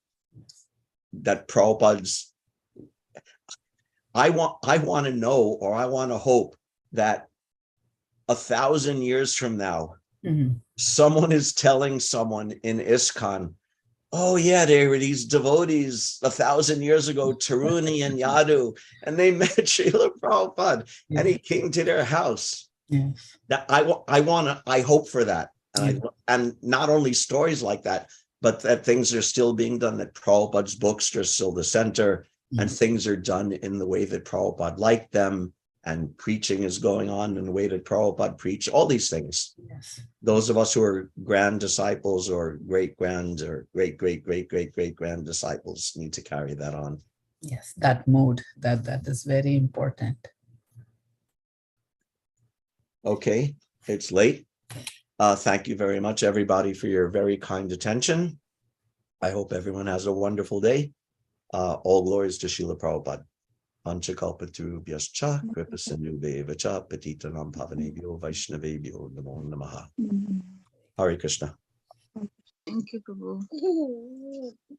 that Prabhupada's, I want to know, or I want to hope that 1,000 years from now, someone is telling someone in ISKCON oh yeah, there were these devotees 1,000 years ago, Taruni and Yadu, and they met Srila Prabhupada, and he came to their house. Yes. That I hope for that. And and not only stories like that, but that things are still being done, that Prabhupada's books are still the center, and things are done in the way that Prabhupada liked them, and preaching is going on in the way that Prabhupada preached, all these things. Yes. Those of us who are grand disciples or great grand disciples need to carry that on. Yes, that mood, that is very important. Okay, it's late. Thank you very much, everybody, for your very kind attention. I hope everyone has a wonderful day. All glories to Srila Prabhupada. Panchakalpatarubhyascha kripasindhubheva patitanam pavanebhyo vaishnavebhyo namo namaha. Hare Krishna. Thank you, Prabhu.